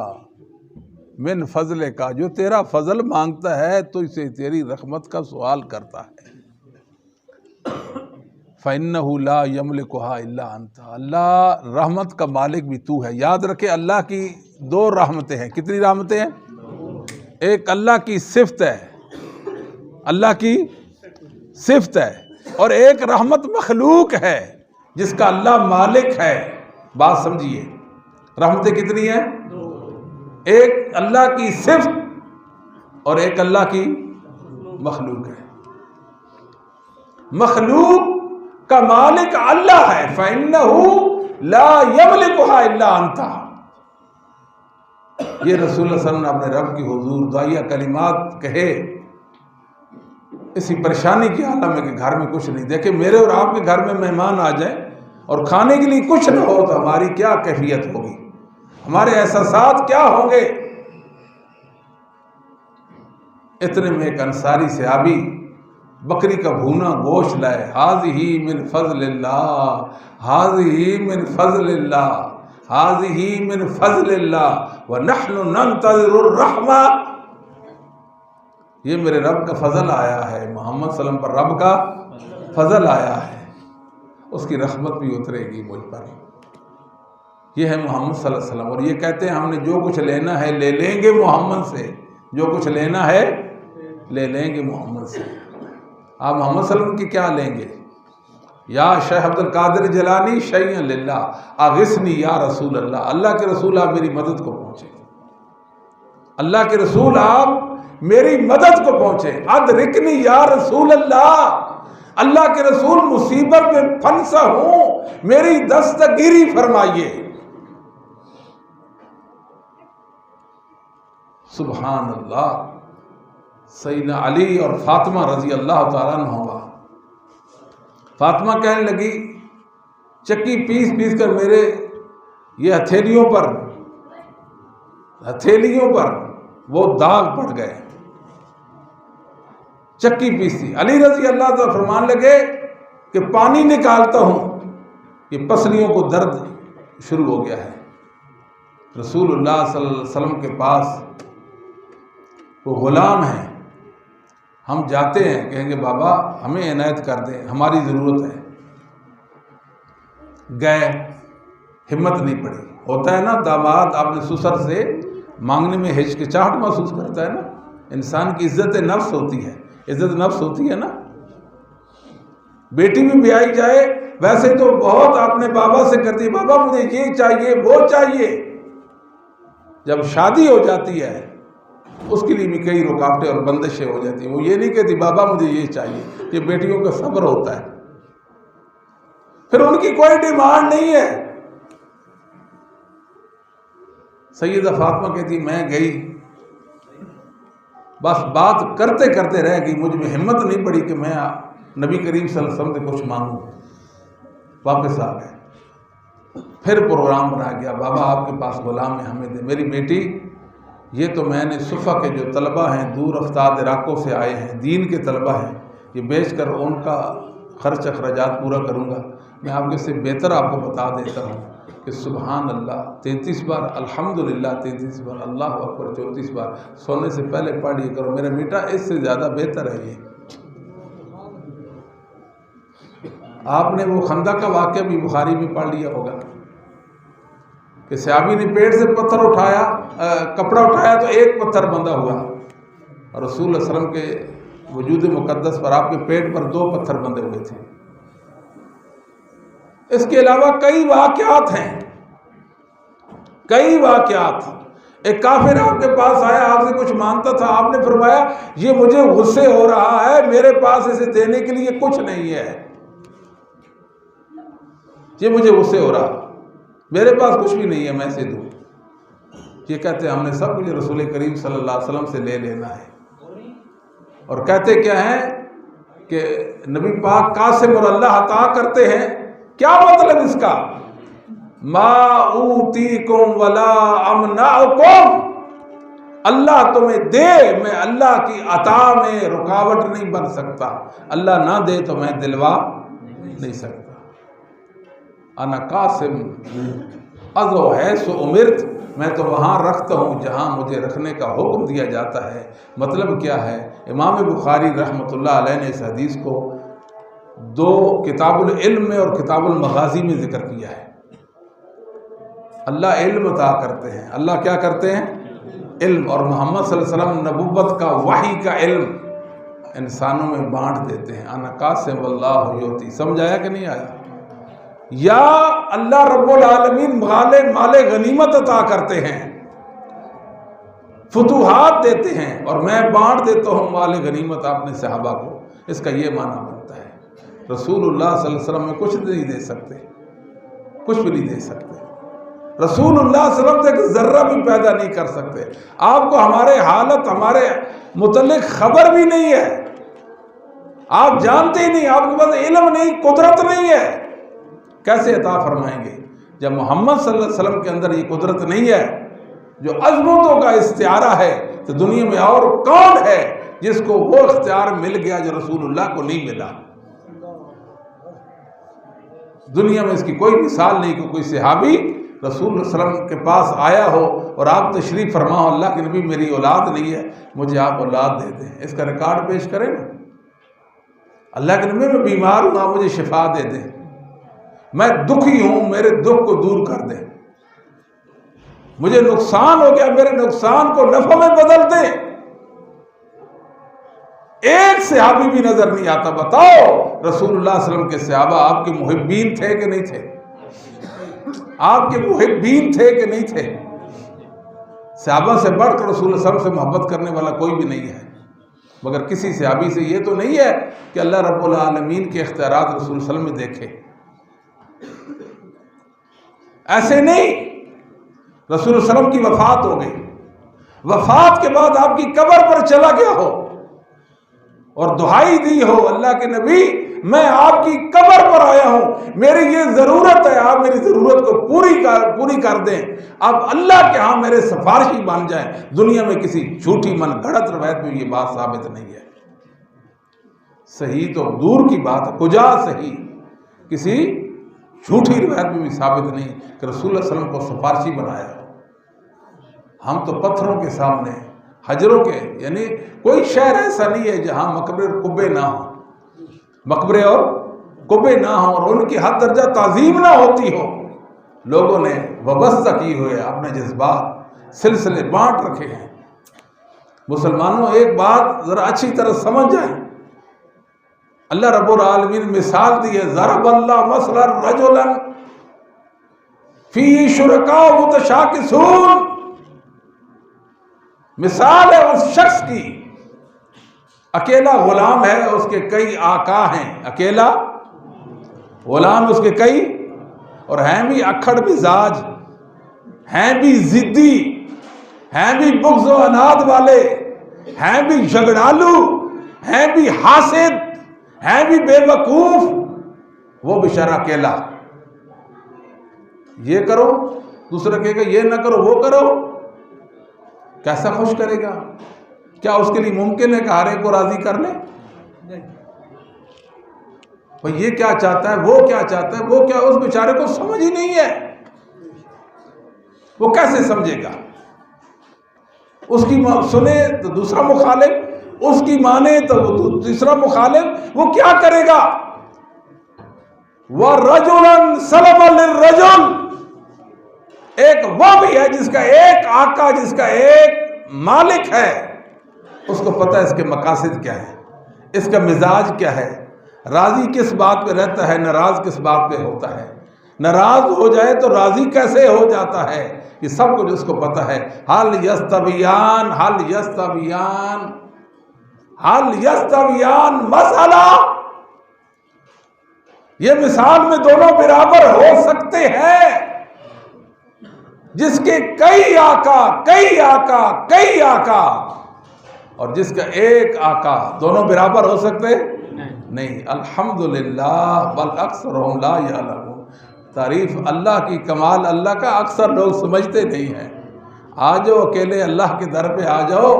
من فضلک، جو تیرا فضل مانگتا ہے تو اسے تیری رحمت کا سوال کرتا ہے. فإنہ لا یملکھا الا انت، اللہ رحمت کا مالک بھی تو ہے. یاد رکھے اللہ کی دو رحمتیں ہیں. کتنی رحمتیں ہیں؟ ایک اللہ کی صفت ہے، اللہ کی صفت ہے، اور ایک رحمت مخلوق ہے جس کا اللہ مالک ہے. بات سمجھیے، رحمتیں کتنی ہیں؟ ایک اللہ کی صفت اور ایک اللہ کی مخلوق ہے. مخلوق کا مالک اللہ ہے، فَإِنَّهُ لَا يَمْلِكُهَا إِلَّا أَنْتَ۔ یہ رسول اللہ صلی اللہ علیہ وسلم نے اپنے رب کی حضور دعائیہ کلمات کہے اسی پریشانی کے عالم میں کہ گھر میں کچھ نہیں۔ دیکھیں میرے اور آپ کے گھر میں مہمان آ جائیں اور کھانے کے لیے کچھ نہ ہو تو ہماری کیا کیفیت ہوگی، ہمارے احساسات کیا ہوں گے۔ اتنے میں ایک انصاری صحابی بکری کا بھونا گوشت لائے، ہاذہ من فضل اللہ، ہاذہ من فضل اللہ، ہاذہ من فضل اللہ ونحن ننتظر الرحمہ۔ یہ میرے رب کا فضل آیا ہے، محمد صلی اللہ علیہ وسلم پر رب کا فضل آیا ہے، اس کی رحمت بھی اترے گی مجھ پر۔ یہ ہے محمد صلی اللہ علیہ وسلم، اور یہ کہتے ہیں ہم نے جو کچھ لینا ہے لے لیں گے محمد سے، جو کچھ لینا ہے لے لیں گے محمد سے۔ آپ محمد صلی اللہ علیہ وسلم کی کیا لیں گے؟ یا شیخ عبد القادر جیلانی شیئا للہ اغثنی یا رسول اللہ، اللہ کے رسول آپ میری مدد کو پہنچے، اللہ کے رسول آپ میری مدد کو پہنچے، ادرکنی یا رسول اللہ، اللہ کے رسول مصیبت میں پھنسا ہوں، میری دستگیری فرمائیے۔ سبحان اللہ۔ سیدنا علی اور فاطمہ رضی اللہ تعالیٰ عنہما، فاطمہ کہنے لگی چکی پیس پیس کر میرے یہ ہتھیلیوں پر وہ داغ پڑ گئے، چکی پیسی۔ علی رضی اللہ تعالیٰ فرمان لگے کہ پانی نکالتا ہوں، یہ پسلیوں کو درد شروع ہو گیا ہے۔ رسول اللہ صلی اللہ علیہ وسلم کے پاس وہ غلام ہیں، ہم جاتے ہیں کہیں گے بابا ہمیں عنایت کر دیں، ہماری ضرورت ہے، گئے، ہمت نہیں پڑی۔ ہوتا ہے نا داماد اپنے سسر سے مانگنے میں ہچکچاہٹ محسوس کرتا ہے نا، انسان کی عزت نفس ہوتی ہے، عزت نفس ہوتی ہے نا۔ بیٹی بھی بیائی جائے ویسے تو بہت اپنے بابا سے کرتی ہے، بابا مجھے یہ چاہیے وہ چاہیے، جب شادی ہو جاتی ہے اس کے لیے بھی کئی رکاوٹیں اور بندشیں ہو جاتی ہیں، وہ یہ نہیں کہتی بابا مجھے یہ چاہیے، یہ بیٹیوں کا صبر ہوتا ہے، پھر ان کی کوئی ڈیمانڈ نہیں ہے۔ سیدہ فاطمہ کہتی میں گئی، بس بات کرتے کرتے رہ گئی، مجھ میں ہمت نہیں پڑی کہ میں نبی کریم صلی اللہ علیہ وسلم سے کچھ مانگوں، واپس آ گئے۔ پھر پروگرام بنایا گیا، بابا آپ کے پاس غلام ہے ہمیں دے۔ میری بیٹی یہ تو میں نے صفہ کے جو طلبہ ہیں دور افتاد علاقوں سے آئے ہیں، دین کے طلبہ ہیں، یہ بیچ کر ان کا خرچ اخراجات پورا کروں گا۔ میں آپ کے سے بہتر آپ کو بتا دیتا ہوں کہ سبحان اللہ 33 بار، الحمدللہ 33 بار، اللہ اکبر 34 بار سونے سے پہلے پڑھ لیا کرو میرا بیٹا، اس سے زیادہ بہتر ہے یہ۔ آپ نے وہ خندق کا واقعہ بھی بخاری میں پڑھ لیا ہوگا کہ صحابی نے پیٹ سے پتھر اٹھایا، کپڑا اٹھایا تو ایک پتھر بندھا ہوا، اور رسول اللہ علیہ وسلم کے وجود مقدس پر آپ کے پیٹ پر 2 پتھر بندھے ہوئے تھے۔ اس کے علاوہ کئی واقعات ہیں، کئی واقعات۔ ایک کافر آپ کے پاس آیا، آپ سے کچھ مانگتا تھا، آپ نے فرمایا یہ مجھے غصے ہو رہا ہے، میرے پاس اسے دینے کے لیے کچھ نہیں ہے، یہ مجھے غصے ہو رہا، میرے پاس کچھ بھی نہیں ہے میں اسے دوں۔ یہ کہتے ہیں ہم نے سب کچھ رسول کریم صلی اللہ علیہ وسلم سے لے لینا ہے، اور کہتے کیا ہیں کہ نبی پاک قاسم اور اللہ عطا کرتے ہیں، کیا مطلب اس کا؟ ما اوتیکم ولا امنعکم، اللہ تمہیں دے، میں اللہ کی عطا میں رکاوٹ نہیں بن سکتا، اللہ نہ دے تو میں دلوا نہیں سکتا۔ انا قاسم ازو حیث امرت، میں تو وہاں رکھتا ہوں جہاں مجھے رکھنے کا حکم دیا جاتا ہے۔ مطلب کیا ہے؟ امام بخاری رحمۃ اللہ علیہ نے اس حدیث کو 2 کتاب العلم میں اور کتاب المغازی میں ذکر کیا ہے۔ اللہ علم عطا کرتے ہیں، اللہ کیا کرتے ہیں؟ علم، اور محمد صلی اللہ علیہ وسلم نبوت کا وحی کا علم انسانوں میں بانٹ دیتے ہیں۔ انا قاسم واللہ یؤتی، سمجھ آیا کہ نہیں آیا؟ یا اللہ رب العالمین مال غنیمت عطا کرتے ہیں، فتوحات دیتے ہیں، اور میں بانٹ دیتا ہوں مال غنیمت اپنے صحابہ کو، اس کا یہ معنی بنتا ہے۔ رسول اللہ صلی اللہ علیہ وسلم میں کچھ نہیں دے سکتے، کچھ بھی نہیں دے سکتے۔ رسول اللہ صلی اللہ علیہ وسلم سے ایک ذرہ بھی پیدا نہیں کر سکتے۔ آپ کو ہمارے حالت، ہمارے متعلق خبر بھی نہیں ہے، آپ جانتے ہی نہیں، آپ کے پاس علم نہیں، قدرت نہیں ہے، کیسے عطا فرمائیں گے؟ جب محمد صلی اللہ علیہ وسلم کے اندر یہ قدرت نہیں ہے جو عظمتوں کا استعارہ ہے، تو دنیا میں اور کون ہے جس کو وہ اختیار مل گیا جو رسول اللہ کو نہیں ملا؟ دنیا میں اس کی کوئی مثال نہیں کہ کوئی صحابی رسول اللہ صلی اللہ علیہ وسلم کے پاس آیا ہو اور آپ تشریف فرما ہو، اللہ کے نبی میری اولاد نہیں ہے، مجھے آپ اولاد دے دیں، اس کا ریکارڈ پیش کریں نا۔ اللہ کے نبی میں بیمار ہوں، آپ مجھے شفا دے دیں، میں دکھی ہوں، میرے دکھ کو دور کر دیں، مجھے نقصان ہو گیا، میرے نقصان کو نفع میں بدل دیں۔ ایک صحابی بھی نظر نہیں آتا۔ بتاؤ رسول اللہ صلی اللہ علیہ وسلم کے صحابہ آپ کے محبین تھے کہ نہیں تھے؟ آپ کے محبین تھے کہ نہیں تھے؟ صحابہ سے بڑھ کر رسول اللہ صلی اللہ علیہ وسلم سے محبت کرنے والا کوئی بھی نہیں ہے، مگر کسی صحابی سے یہ تو نہیں ہے کہ اللہ رب العالمین کے اختیارات رسول اللہ علیہ وسلم میں دیکھے۔ ایسے نہیں، رسول اللہ صلی اللہ علیہ وسلم کی وفات ہو گئی، وفات کے بعد آپ کی قبر پر چلا گیا ہو اور دعائی دی ہو، اللہ کے نبی میں آپ کی قبر پر آیا ہوں، میری یہ ضرورت ہے، آپ میری ضرورت کو پوری کر دیں، اب اللہ کے ہاں میرے سفارشی بن جائیں۔ دنیا میں کسی جھوٹی من گھڑت روایت میں یہ بات ثابت نہیں ہے۔ صحیح تو دور کی بات ہے، کجا صحیح، کسی جھوٹی روایت میں بھی ثابت نہیں کہ رسول اللہ صلی اللہ علیہ وسلم کو سفارشی بنایا۔ ہم تو پتھروں کے سامنے، حجروں کے، یعنی کوئی شہر ایسا نہیں ہے جہاں مقبرے اور قبے نہ ہوں، مقبرے اور قبے نہ ہوں اور ان کی حد درجہ تعظیم نہ ہوتی ہو۔ لوگوں نے وابستہ کی ہوئے اپنے جذبات، سلسلے بانٹ رکھے ہیں۔ مسلمانوں ایک بات ذرا اچھی طرح سمجھ جائیں، اللہ رب العالمین مثال دی ہے، ضرب اللہ مثلا رجلا فی شرکاء متشاکسون، مثال ہے اس شخص کی، اکیلا غلام ہے، اس کے کئی آقا ہیں، اکیلا غلام اس کے کئی، اور ہیں بھی اکھڑ مزاج، ہیں بھی ضدی، ہیں بھی بغض و عناد والے، ہیں بھی جھگڑالو، ہیں بھی حاسد، ہیں بھی بے وقوف، وہ بیچارہ اکیلا، یہ کرو دوسرا کہے گا یہ نہ کرو وہ کرو، کیسا خوش کرے گا؟ کیا اس کے لیے ممکن ہے کہ ہر ایک کو راضی کر لے؟ بھئی یہ کیا چاہتا ہے، وہ کیا چاہتا ہے، وہ کیا، اس بیچارے کو سمجھ ہی نہیں ہے، وہ کیسے سمجھے گا؟ اس کی سنے تو دوسرا مخالف، اس کی مانے تو وہ تیسرا مخالف، وہ کیا کرے گا؟ وَرَجُلًا سَلَمَ لِلرَّجُلِ، ایک وہ بھی ہے جس کا ایک آقا، جس کا ایک مالک ہے، اس کو پتہ ہے اس کے مقاصد کیا ہے، اس کا مزاج کیا ہے، راضی کس بات پہ رہتا ہے، ناراض کس بات پہ ہوتا ہے، ناراض ہو جائے تو راضی کیسے ہو جاتا ہے، یہ سب کچھ اس کو پتہ ہے۔ حل یستویان، حل یستویان، حل یستویان مسئلہ، یہ مثال میں دونوں برابر ہو سکتے ہیں؟ جس کے کئی آقا، کئی آقا، کئی آقا، اور جس کا ایک آقا، دونوں برابر ہو سکتے نہیں۔ الحمدللہ بل اکثرهم لا یعلمون، تعریف اللہ کی، کمال اللہ کا اکثر لوگ سمجھتے نہیں ہیں۔ آ جاؤ اکیلے اللہ کے در پہ آ جاؤ،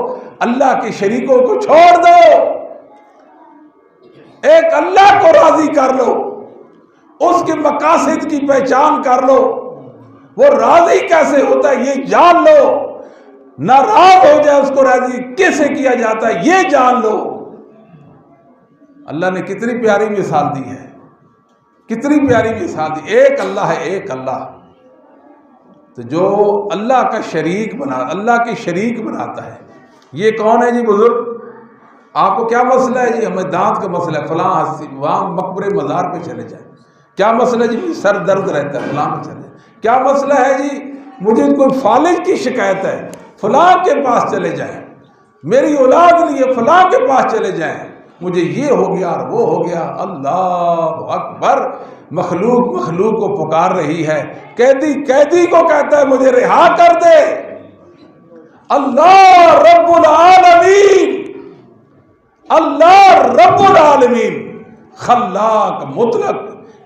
اللہ کے شریکوں کو چھوڑ دو، ایک اللہ کو راضی کر لو، اس کے مقاصد کی پہچان کر لو، وہ راضی کیسے ہوتا ہے یہ جان لو، ناراض ہو جائے اس کو راضی کیسے کیا جاتا ہے یہ جان لو۔ اللہ نے کتنی پیاری مثال دی ہے، کتنی پیاری مثال دی، ایک اللہ ہے، ایک اللہ، تو جو اللہ کا شریک بنا، اللہ کے شریک بناتا ہے، یہ کون ہے جی بزرگ؟ آپ کو کیا مسئلہ ہے جی؟ ہمیں دانت کا مسئلہ ہے، فلاں وہاں مقبرے مزار پہ چلے جائیں، کیا مسئلہ ہے جی؟ سر درد رہتا ہے، فلاں پہ چلے جائیں، کیا مسئلہ ہے جی؟ مجھے کوئی فالج کی شکایت ہے، فلاں کے پاس چلے جائیں، میری اولاد نہیں ہے، فلاں کے پاس چلے جائیں، مجھے یہ ہو گیا اور وہ ہو گیا۔ اللہ اکبر، مخلوق مخلوق کو پکار رہی ہے، قیدی قیدی کو کہتا ہے مجھے رہا کر دے۔ اللہ رب العالمین، اللہ رب العالمین، خلاق مطلق،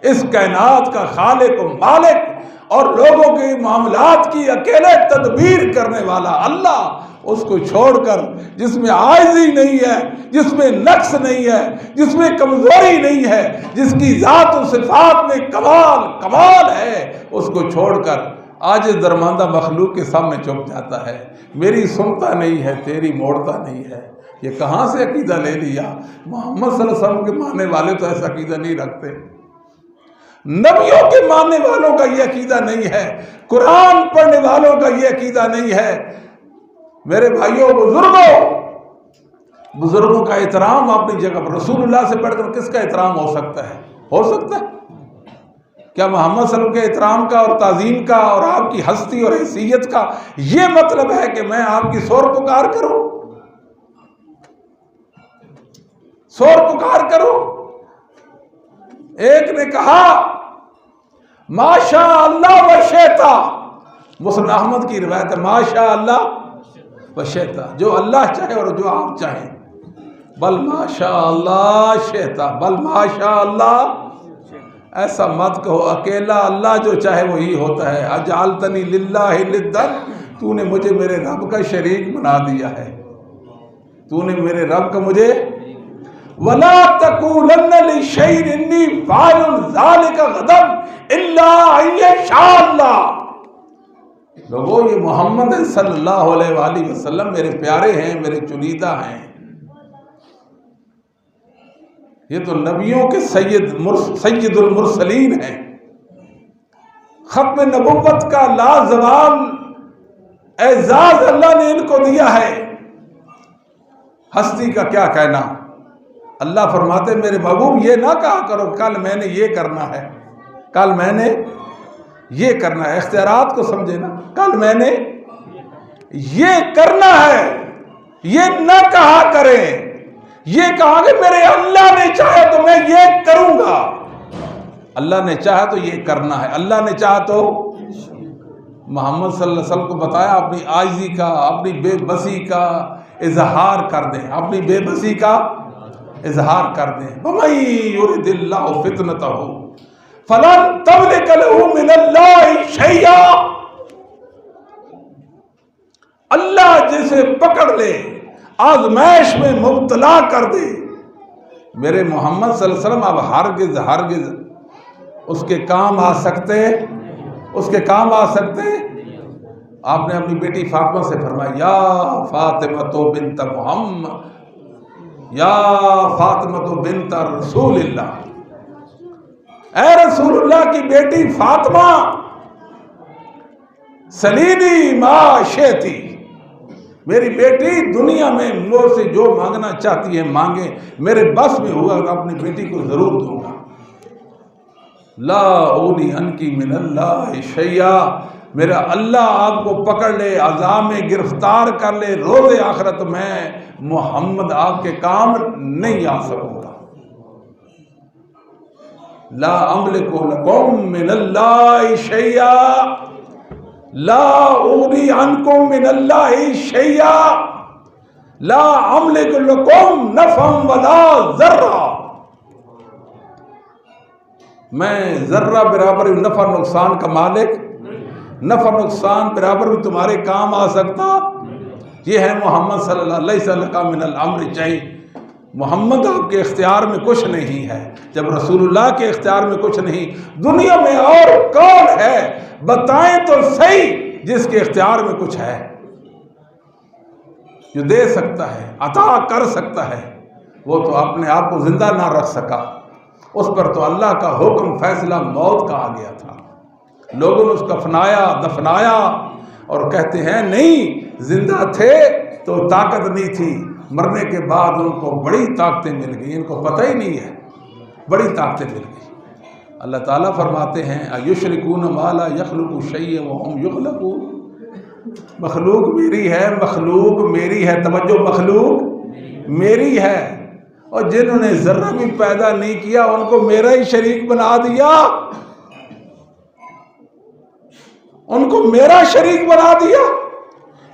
اس کائنات کا خالق و مالک اور لوگوں کے معاملات کی اکیلے تدبیر کرنے والا اللہ، اس کو چھوڑ کر جس میں عاجزی نہیں ہے، جس میں نقص نہیں ہے، جس میں کمزوری نہیں ہے، جس کی ذات و صفات میں کمال ہے، اس کو چھوڑ کر عاجز درماندہ مخلوق کے سامنے چپ جاتا ہے۔ میری سنتا نہیں ہے، تیری موڑتا نہیں ہے۔ یہ کہاں سے عقیدہ لے لیا؟ محمد صلی اللہ علیہ وسلم کے ماننے والے تو ایسا عقیدہ نہیں رکھتے، نبیوں کے ماننے والوں کا یہ عقیدہ نہیں ہے، قرآن پڑھنے والوں کا یہ عقیدہ نہیں ہے۔ میرے بھائیوں، بزرگوں کا احترام اپنی جگہ پر، رسول اللہ سے بڑھ کر کس کا احترام ہو سکتا ہے؟ ہو سکتا ہے کیا محمد صلی اللہ علیہ وسلم کے احترام کا اور تعظیم کا اور آپ کی ہستی اور حیثیت کا یہ مطلب ہے کہ میں آپ کی سور پکار کروں؟ سور پکار کروں؟ ایک نے کہا ماشاء اللہ و شیتا، مسلم احمد کی روایت ہے، ماشاء اللہ و شیتا، جو اللہ چاہے اور جو آپ چاہیں، بل ماشاء اللہ شیتا، بل ماشاء اللہ، ایسا مت کہو اکیلا اللہ جو چاہے وہی ہوتا ہے۔ اجعلتنی للہ ندا، تو نے مجھے میرے رب کا شریک بنا دیا ہے، تو نے میرے رب کا مجھے، وَلَا تَقُولَنَّ لِشَيْءٍ إِنِّي فَاعِلٌ ذَلِكَ غَدًا إِلَّا أَن يَشَاءَ اللَّهُ۔ لوگوں، یہ محمد صلی اللہ علیہ وآلہ وسلم میرے پیارے ہیں، میرے چنیدہ ہیں، یہ تو نبیوں کے سید المرسلین ہیں، ختم نبوت کا لازوال اعزاز اللہ نے ان کو دیا ہے۔ ہستی کا کیا کہنا؟ اللہ فرماتے میرے محبوب یہ نہ کہا کرو کل میں نے یہ کرنا ہے، کل میں نے یہ کرنا ہے، اختیارات کو سمجھے نا، کل میں نے یہ کرنا ہے، یہ نہ کہا کریں، یہ کہا کہ میرے اللہ نے چاہا تو میں یہ کروں گا۔ اللہ نے چاہا تو یہ کرنا ہے، اللہ نے چاہا تو۔ محمد صلی اللہ علیہ وسلم کو بتایا اپنی عاجزی کا، اپنی بے بسی کا اظہار کر دیں، اپنی بے بسی کا اظہار کر دیں۔ وَمَن يُرِدِ اللَّهُ فِتْنَتَهُ فَلَن تَمْلِكَ لَهُ مِنَ اللَّهِ شَيْئًا۔ اللہ جسے پکڑ لے، آزمائش میں مبتلا کر دے، میرے محمد صلی اللہ علیہ وسلم اب ہرگز اس کے کام آ سکتے، اس کے کام آ سکتے۔ آپ نے اپنی بیٹی فاطمہ سے فرمایا یا فاطمہ بنت محمد، یا فاطمہ بنت رسول اللہ، اے رسول اللہ کی بیٹی فاطمہ، سلینی ما شئتی، میری بیٹی دنیا میں مجھ سے جو مانگنا چاہتی ہے مانگے، میرے بس میں ہوا کہ اپنی بیٹی کو ضرور دوں گا۔ لا اغنی عنکی من اللہ شیئا، میرا اللہ آپ کو پکڑ لے، عذاب میں گرفتار کر لے، روز آخرت میں محمد آپ کے کام نہیں آ سکوں گا۔ لا املک لکم من اللہ شیئا، لا اغنی عنکم من اللہ شیئا، لا املک لکم نفعا ولا ضرا، میں ذرہ برابر نفع نقصان کا مالک، نفع نقصان برابر بھی تمہارے کام آ سکتا۔ یہ ہے محمد صلی اللہ علیہ وسلم من الامر چاہیے۔ محمد آپ کے اختیار میں کچھ نہیں ہے، جب رسول اللہ کے اختیار میں کچھ نہیں، دنیا میں اور کون ہے بتائیں تو صحیح جس کے اختیار میں کچھ ہے، جو دے سکتا ہے، عطا کر سکتا ہے؟ وہ تو اپنے آپ کو زندہ نہ رکھ سکا، اس پر تو اللہ کا حکم فیصلہ موت کا آ گیا تھا، لوگوں نے اس کا دفنایا اور کہتے ہیں نہیں زندہ تھے تو طاقت نہیں تھی، مرنے کے بعد ان کو بڑی طاقتیں مل گئی، ان کو پتہ ہی نہیں ہے، بڑی طاقتیں مل گئی۔ اللہ تعالیٰ فرماتے ہیں اَيُشْرِكُونَ مَا لَا يَخْلُقُ شَيْئًا وَهُمْ يُخْلَقُونَ، مخلوق میری ہے، مخلوق میری ہے، توجہ، مخلوق میری ہے اور جنہوں نے ذرہ بھی پیدا نہیں کیا ان کو میرا ہی شریک بنا دیا، ان کو میرا شریک بنا دیا۔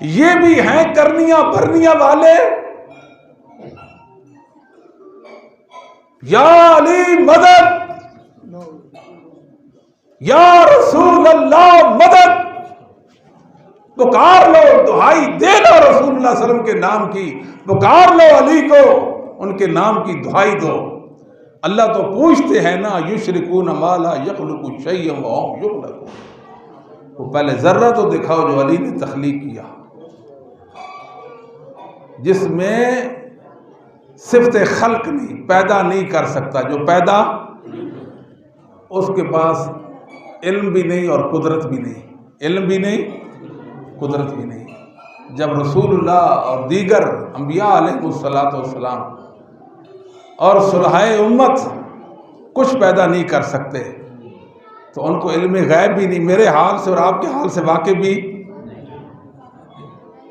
یہ بھی ہیں کرنیاں بھرنیاں والے۔ یا علی مدد، یا رسول اللہ مدد، پکار لو، دہائی دے لو رسول اللہ صلی اللہ علیہ وسلم کے نام کی، پکار لو علی کو، ان کے نام کی دہائی دو۔ اللہ تو پوچھتے ہیں نا، یشرکون ما لا یخلق شیئا وهم یخلقون۔ وہ پہلے ذرہ تو دکھاؤ جو علی نے تخلیق کیا، جس میں صفت خلق نہیں، پیدا نہیں کر سکتا، جو پیدا اس کے پاس علم بھی نہیں اور قدرت بھی نہیں، علم بھی نہیں قدرت بھی نہیں۔ جب رسول اللہ اور دیگر انبیاء علیہ السلام اور صلحائے امت کچھ پیدا نہیں کر سکتے تو ان کو علم غیب بھی نہیں، میرے حال سے اور آپ کے حال سے واقف بھی،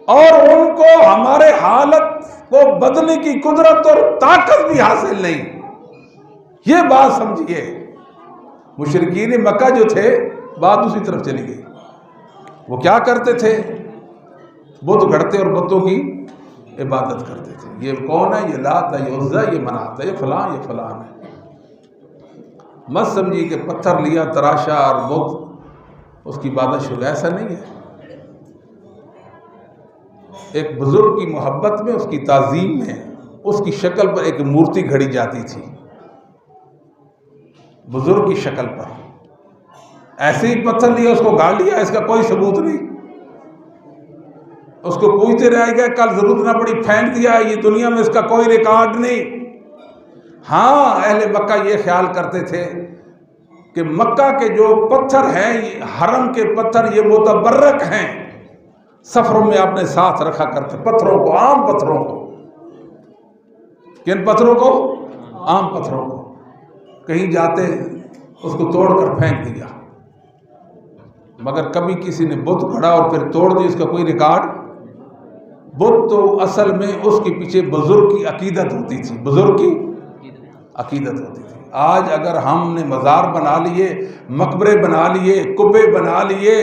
اور ان کو ہمارے حالت کو بدلنے کی قدرت اور طاقت بھی حاصل نہیں۔ یہ بات سمجھیے، مشرکین مکہ جو تھے بات دوسری طرف چلی گئی۔ وہ کیا کرتے تھے؟ بت گھڑتے اور بتوں کی عبادت کرتے تھے۔ یہ کون ہے؟ یہ لات ہے، یہ عزا، یہ منات ہے، یہ فلاں، یہ فلان ہے۔ مت سمجھیے کہ پتھر لیا تراشا اور بت اس کی عبادت شروع، ایسا نہیں ہے۔ ایک بزرگ کی محبت میں، اس کی تعظیم میں، اس کی شکل پر ایک مورتی گھڑی جاتی تھی، بزرگ کی شکل پر۔ ایسے ہی پتھر لیا، اس کو گاڑ لیا، اس کا کوئی ثبوت نہیں، اس کو پوچھتے رہ گئے، کل ضرورت نہ پڑی پھینک دیا، یہ دنیا میں اس کا کوئی ریکارڈ نہیں۔ ہاں، اہل مکہ یہ خیال کرتے تھے کہ مکہ کے جو پتھر ہیں، حرم کے پتھر، یہ متبرک ہیں، سفروں میں اپنے ساتھ رکھا کرتے، پتھروں کو، عام پتھروں کو۔ کن پتھروں کو؟ عام پتھروں کو۔ کہیں جاتے اس کو توڑ کر پھینک دیا، مگر کبھی کسی نے بت گھڑا اور پھر توڑ دی، اس کا کوئی ریکارڈ۔ بت تو اصل میں اس کے پیچھے بزرگ کی عقیدت ہوتی تھی، بزرگ کی عقیدت ہوتی تھی۔ آج اگر ہم نے مزار بنا لیے، مقبرے بنا لیے، قبے بنا لیے،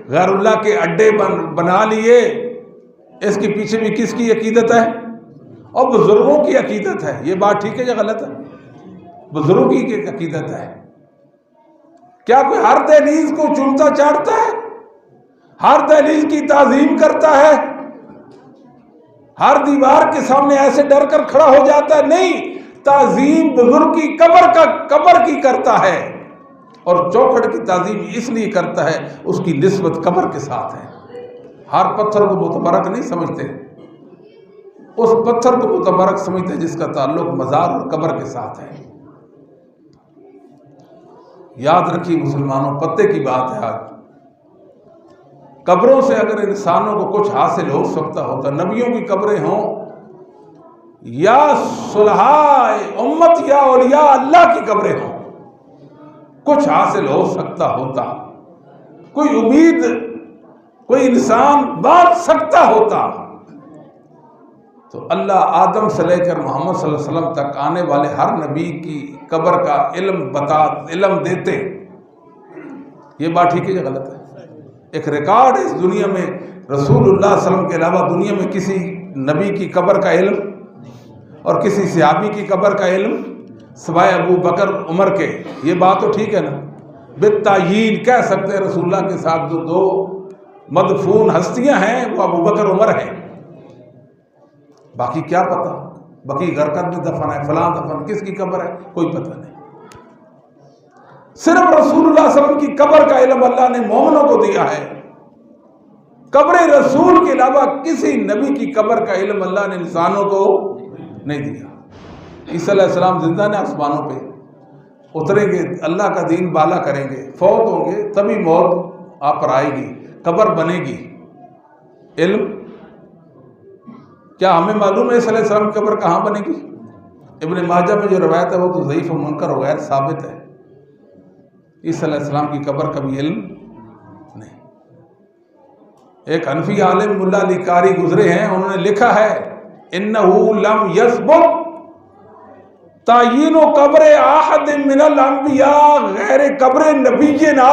غیر اللہ کے اڈے بنا لیے، اس کے پیچھے بھی کس کی عقیدت ہے؟ اور بزرگوں کی عقیدت ہے۔ یہ بات ٹھیک ہے یا غلط ہے؟ بزرگوں کی عقیدت ہے۔ کیا کوئی ہر دہلیز کو چومتا چاٹتا ہے؟ ہر دہلیز کی تعظیم کرتا ہے؟ ہر دیوار کے سامنے ایسے ڈر کر کھڑا ہو جاتا ہے؟ نہیں، تعظیم بزرگ کی قبر کی کرتا ہے، اور چوکھٹ کی تعظیم اس لیے کرتا ہے اس کی نسبت قبر کے ساتھ ہے۔ ہر پتھر کو متبرک نہیں سمجھتے، اس پتھر کو متبرک سمجھتے جس کا تعلق مزار اور قبر کے ساتھ ہے۔ یاد رکھیے مسلمانوں، پتے کی بات ہے آج۔ قبروں سے اگر انسانوں کو کچھ حاصل ہو سکتا ہوتا، نبیوں کی قبریں ہوں یا صلحائے امت یا اولیاء اللہ کی قبریں ہوں، کچھ حاصل ہو سکتا ہوتا، کوئی امید کوئی انسان باندھ سکتا ہوتا، تو اللہ آدم سے لے کر محمد صلی اللہ علیہ وسلم تک آنے والے ہر نبی کی قبر کا علم دیتے۔ یہ بات ٹھیک ہے یا غلط ہے؟ ایک ریکارڈ ہے اس دنیا میں، رسول اللہ صلی اللہ علیہ وسلم کے علاوہ دنیا میں کسی نبی کی قبر کا علم اور کسی صحابی کی قبر کا علم سوائے ابو بکر عمر کے۔ یہ بات تو ٹھیک ہے نا؟ بالتعیین کہہ سکتے ہیں رسول اللہ کے ساتھ جو دو مدفون ہستیاں ہیں وہ ابو بکر عمر ہیں، باقی کیا پتہ، باقی غرقد میں دفن ہے، فلاں دفن، کس کی قبر ہے کوئی پتہ نہیں۔ صرف رسول اللہ صلی اللہ علیہ وسلم کی قبر کا علم اللہ نے مومنوں کو دیا ہے، قبر رسول کے علاوہ کسی نبی کی قبر کا علم اللہ نے انسانوں کو نہیں دیا۔ عیسیٰ علیہ السلام زندہ نے آسمانوں پہ اتریں گے، اللہ کا دین بالا کریں گے، فوت ہوں گے، تبھی موت آپ پر آئے گی، قبر بنے گی۔ علم کیا ہمیں معلوم ہے عیسیٰ علیہ السلام کی قبر کہاں بنے گی؟ ابن ماجہ میں جو روایت ہے وہ تو ضعیف و منکر و غیر ثابت ہے۔ عیسیٰ علیہ السلام کی قبر کا بھی علم نہیں۔ ایک حنفی عالم ملا علی قاری گزرے ہیں، انہوں نے لکھا ہے انہو لم یثبت تعین و قبر احد من الانبیاء غیر قبر نبینا،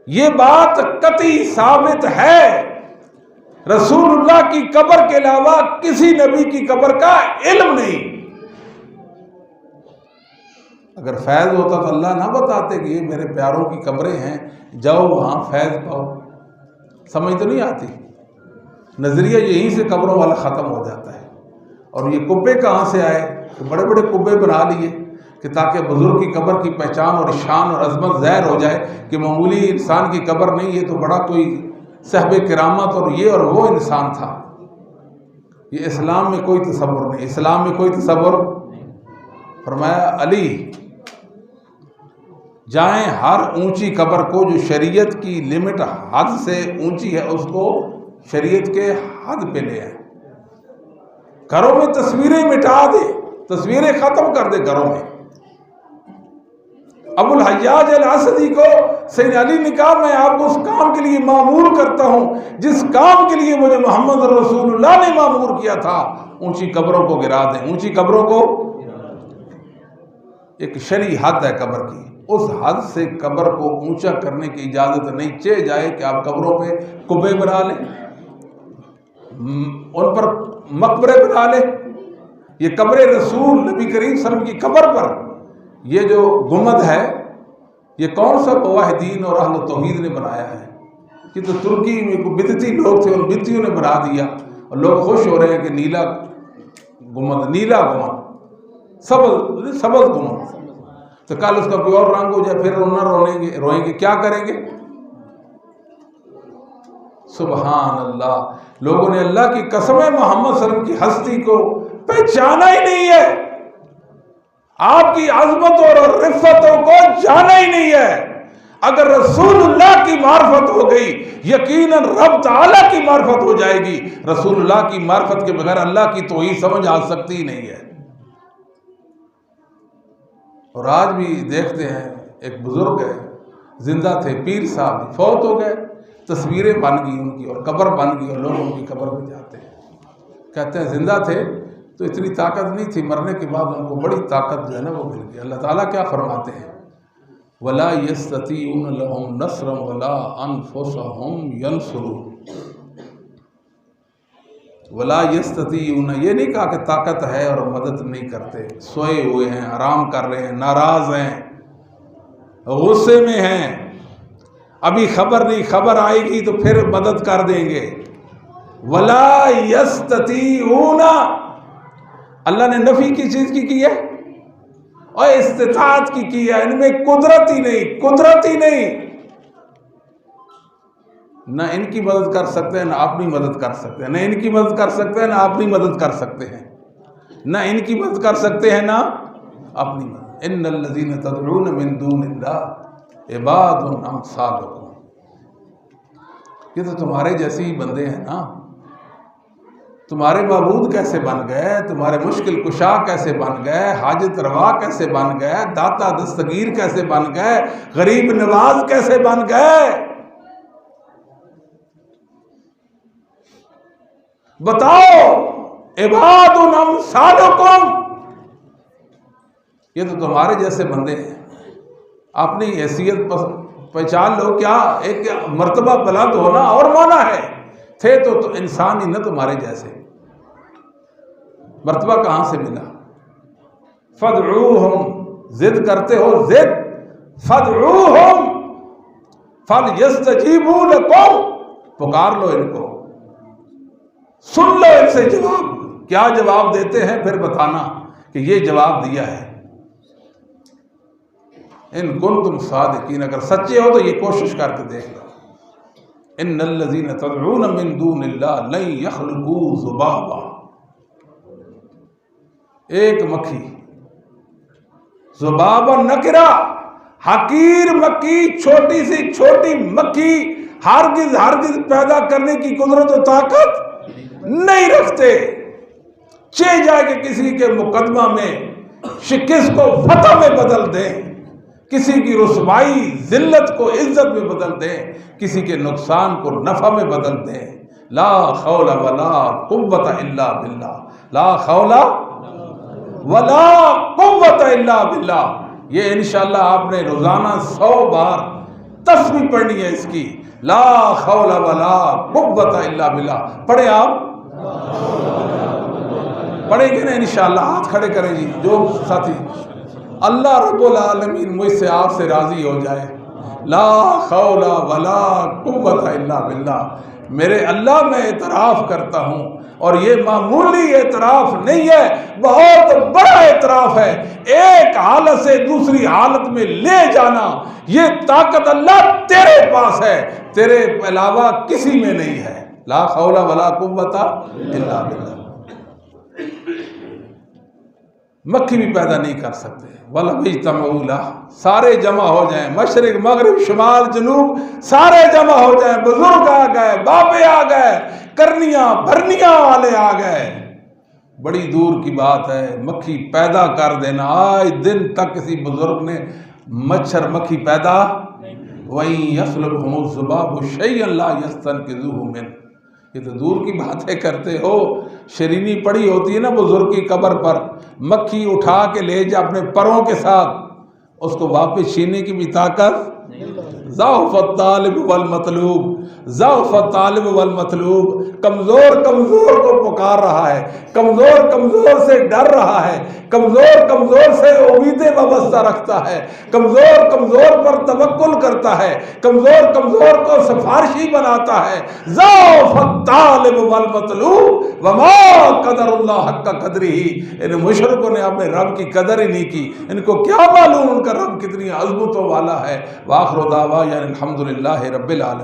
یہ بات قطعی ثابت ہے، رسول اللہ کی قبر کے علاوہ کسی نبی کی قبر کا علم نہیں۔ اگر فیض ہوتا تو اللہ نہ بتاتے کہ یہ میرے پیاروں کی قبریں ہیں، جاؤ وہاں فیض پاؤ۔ سمجھ تو نہیں آتی؟ نظریہ یہیں سے قبروں والا ختم ہو جاتا ہے۔ اور یہ کبے کہاں سے آئے؟ بڑے بڑے کبے بنا لیے کہ تاکہ بزرگ کی قبر کی پہچان اور شان اور عظمت ظاہر ہو جائے کہ معمولی انسان کی قبر نہیں، یہ تو بڑا کوئی صاحب کرامت اور یہ اور وہ انسان تھا۔ یہ اسلام میں کوئی تصور نہیں، اسلام میں کوئی تصور۔ فرمایا علی جائیں ہر اونچی قبر کو جو شریعت کی لمٹ حد سے اونچی ہے اس کو شریعت کے حد پہ لے آئے، گھروں میں تصویریں مٹا دے، تصویریں ختم کر دے گھروں میں۔ ابو الحجاج الاسدی کو سید علی نے کہا میں آپ کو اس کام کے لیے معمور کرتا ہوں جس کام کے لیے مجھے محمد رسول اللہ نے معمور کیا تھا، اونچی قبروں کو گرا دیں، اونچی قبروں کو۔ ایک شرعی حد ہے قبر کی، اس حد سے قبر کو اونچا کرنے کی اجازت نہیں، چاہے جائے کہ آپ قبروں پہ کبے بنا لیں، ان پر مقبرے بنا لیں۔ یہ قبر رسول نبی کریم صلی اللہ علیہ وسلم کی قبر پر یہ جو گنبد ہے یہ کون سا موحدین اور اہل توحید نے بنایا ہے؟ یہ تو ترکی میں بدعتی لوگ تھے، ان بدعتیوں نے بنا دیا، اور لوگ خوش ہو رہے ہیں کہ نیلا گنبد، نیلا گنبد، سبز گنبد، تو کل اس کا کوئی اور رنگ ہو جائے پھر روئیں گے، کیا کریں گے؟ سبحان اللہ، لوگوں نے اللہ کی قسم محمد صلی اللہ علیہ وسلم کی ہستی کو پہچانا ہی نہیں ہے، آپ کی عظمتوں اور رفتوں کو جانا ہی نہیں ہے۔ اگر رسول اللہ کی معرفت ہو گئی یقیناً رب تعالیٰ کی معرفت ہو جائے گی۔ رسول اللہ کی معرفت کے بغیر اللہ کی توحید سمجھ آ سکتی ہی نہیں ہے۔ اور آج بھی دیکھتے ہیں ایک بزرگ ہے، زندہ تھے، پیر صاحب فوت ہو گئے، تصویریں بن گئی ان کی اور قبر بن گئی اور لوگ ان کی قبر میں جاتے ہیں، کہتے ہیں زندہ تھے تو اتنی طاقت نہیں تھی، مرنے کے بعد ان کو بڑی طاقت جو ہے نا وہ مل گئی۔ اللہ تعالیٰ کیا فرماتے ہیں؟ وَلَا يَسْتَطِيعُونَ لَهُمْ نَصْرًا وَلَا أَنفُسَهُمْ يَنْصُرُونَ۔ وَلَا يَسْتَطِيعُونَ یہ نہیں کہا کہ طاقت ہے اور مدد نہیں کرتے، سوئے ہوئے ہیں، آرام کر رہے ہیں، ناراض ہیں، غصے میں ہیں، ابھی خبر نہیں، خبر آئے گی تو پھر مدد کر دیں گے۔ وَلَا يَسْتَطِيعُونَ اللہ نے نفی کی چیز کی ہے اور استطاعت کی ہے، ان میں قدرت ہی نہیں، نہ ان کی مدد کر سکتے ہیں نہ اپنی مدد کر سکتے ہیں، نہ ان کی مدد کر سکتے ہیں نہ اپنی مدد کر سکتے ہیں، نہ ان کی مدد کر سکتے ہیں نہ اپنی مدد۔ ان الذین تدعون من دون اللہ عباد امثالکم، یہ تو تمہارے جیسے ہی بندے ہیں نا۔ تمہارے معبود کیسے بن گئے، تمہارے مشکل کشا کیسے بن گئے، حاجت روا کیسے بن گئے، داتا دستگیر کیسے بن گئے، غریب نواز کیسے بن گئے؟ بتاؤ، عباد امثالکم، یہ تو تمہارے جیسے بندے ہیں۔ اپنی حیثیت پہچان لو، کیا ایک مرتبہ بلند ہونا اور مانا ہے، تھے تو انسان ہی نہ تمہارے جیسے، مرتبہ کہاں سے ملا؟ فدعوہم، ضد کرتے ہو، ضد، فدعوہم فلیستجیبوا لکم، پکار لو ان کو، سن لو ان سے جواب، کیا جواب دیتے ہیں پھر بتانا کہ یہ جواب دیا ہے۔ ان کنتم صادقین، اگر سچے ہو تو یہ کوشش کر کے دیکھ لو۔ ان الذین تدعون من دون اللہ لن یخلقوا ذبابا، ایک مکھی، ذبابا نکرہ، حقیر مکھی، چھوٹی سی چھوٹی مکھی ہرگز پیدا کرنے کی قدرت و طاقت نہیں رکھتے۔ چاہے جائے کہ کسی کے مقدمہ میں شکست کو فتح میں بدل دیں، کسی کی رسوائی ذلت کو عزت میں بدل دیں، کسی کے نقصان کو نفع میں بدل دیں۔ لا حول ولا قوت الا باللہ، لا حول ولا قوت الا باللہ. یہ انشاءاللہ آپ نے روزانہ 100 بار تسبیح پڑھنی ہے اس کی. لا حول ولا قوت الا باللہ. پڑھیں آپ پڑھیں گے نا انشاءاللہ. ہاتھ کھڑے کریں جی جو ساتھی. اللہ رب العالمین مجھ سے آپ سے راضی ہو جائے. لا حول ولا قوت الا باللہ. میرے اللہ میں اعتراف کرتا ہوں اور یہ معمولی اعتراف نہیں ہے, بہت بڑا اعتراف ہے. ایک حالت سے دوسری حالت میں لے جانا, یہ طاقت اللہ تیرے پاس ہے, تیرے علاوہ کسی میں نہیں ہے. لا حول ولا قوت الا باللہ. مکھی بھی پیدا نہیں کر سکتے. وَلَوْ اجْتَمَعُوا لَهُ. سارے جمع ہو جائیں, مشرق مغرب شمال جنوب سارے جمع ہو جائیں. بزرگ آ گئے, باپے آ گئے, کرنیاں بھرنیاں والے آ گئے. بڑی دور کی بات ہے مکھی پیدا کر دینا. آج دن تک کسی بزرگ نے مچھر مکھی پیدا وَإِن يَسْلُبْهُمُ الذُّبَابُ شَيْئًا لَا يَسْتَنْقِذُوهُ مِنْهُ. یہ تو دور کی باتیں کرتے ہو. شرینی پڑی ہوتی ہے نا بزرگ کی قبر پر, مکھی اٹھا کے لے جا اپنے پروں کے ساتھ, اس کو واپس چھیننے کی بھی طاقت. ضعف الطالب والمطلوب, ضعف الطالب والمطلوب. کمزور کمزور کو پکار رہا ہے, کمزور کمزور سے ڈر رہا ہے, کمزور کمزور سے امیدیں وابستہ رکھتا ہے, کمزور کمزور پر توکل کرتا ہے, کمزور کمزور کو سفارشی بناتا ہے. ضعف الطالب والمطلوب وما قدر اللہ حق قدرہ. ان مشرکوں نے اپنے رب کی قدر ہی نہیں کی. ان کو کیا معلوم ان کا رب کتنی عظمتوں والا ہے. وآخر دعوانا الحمدللہ رب العالمین.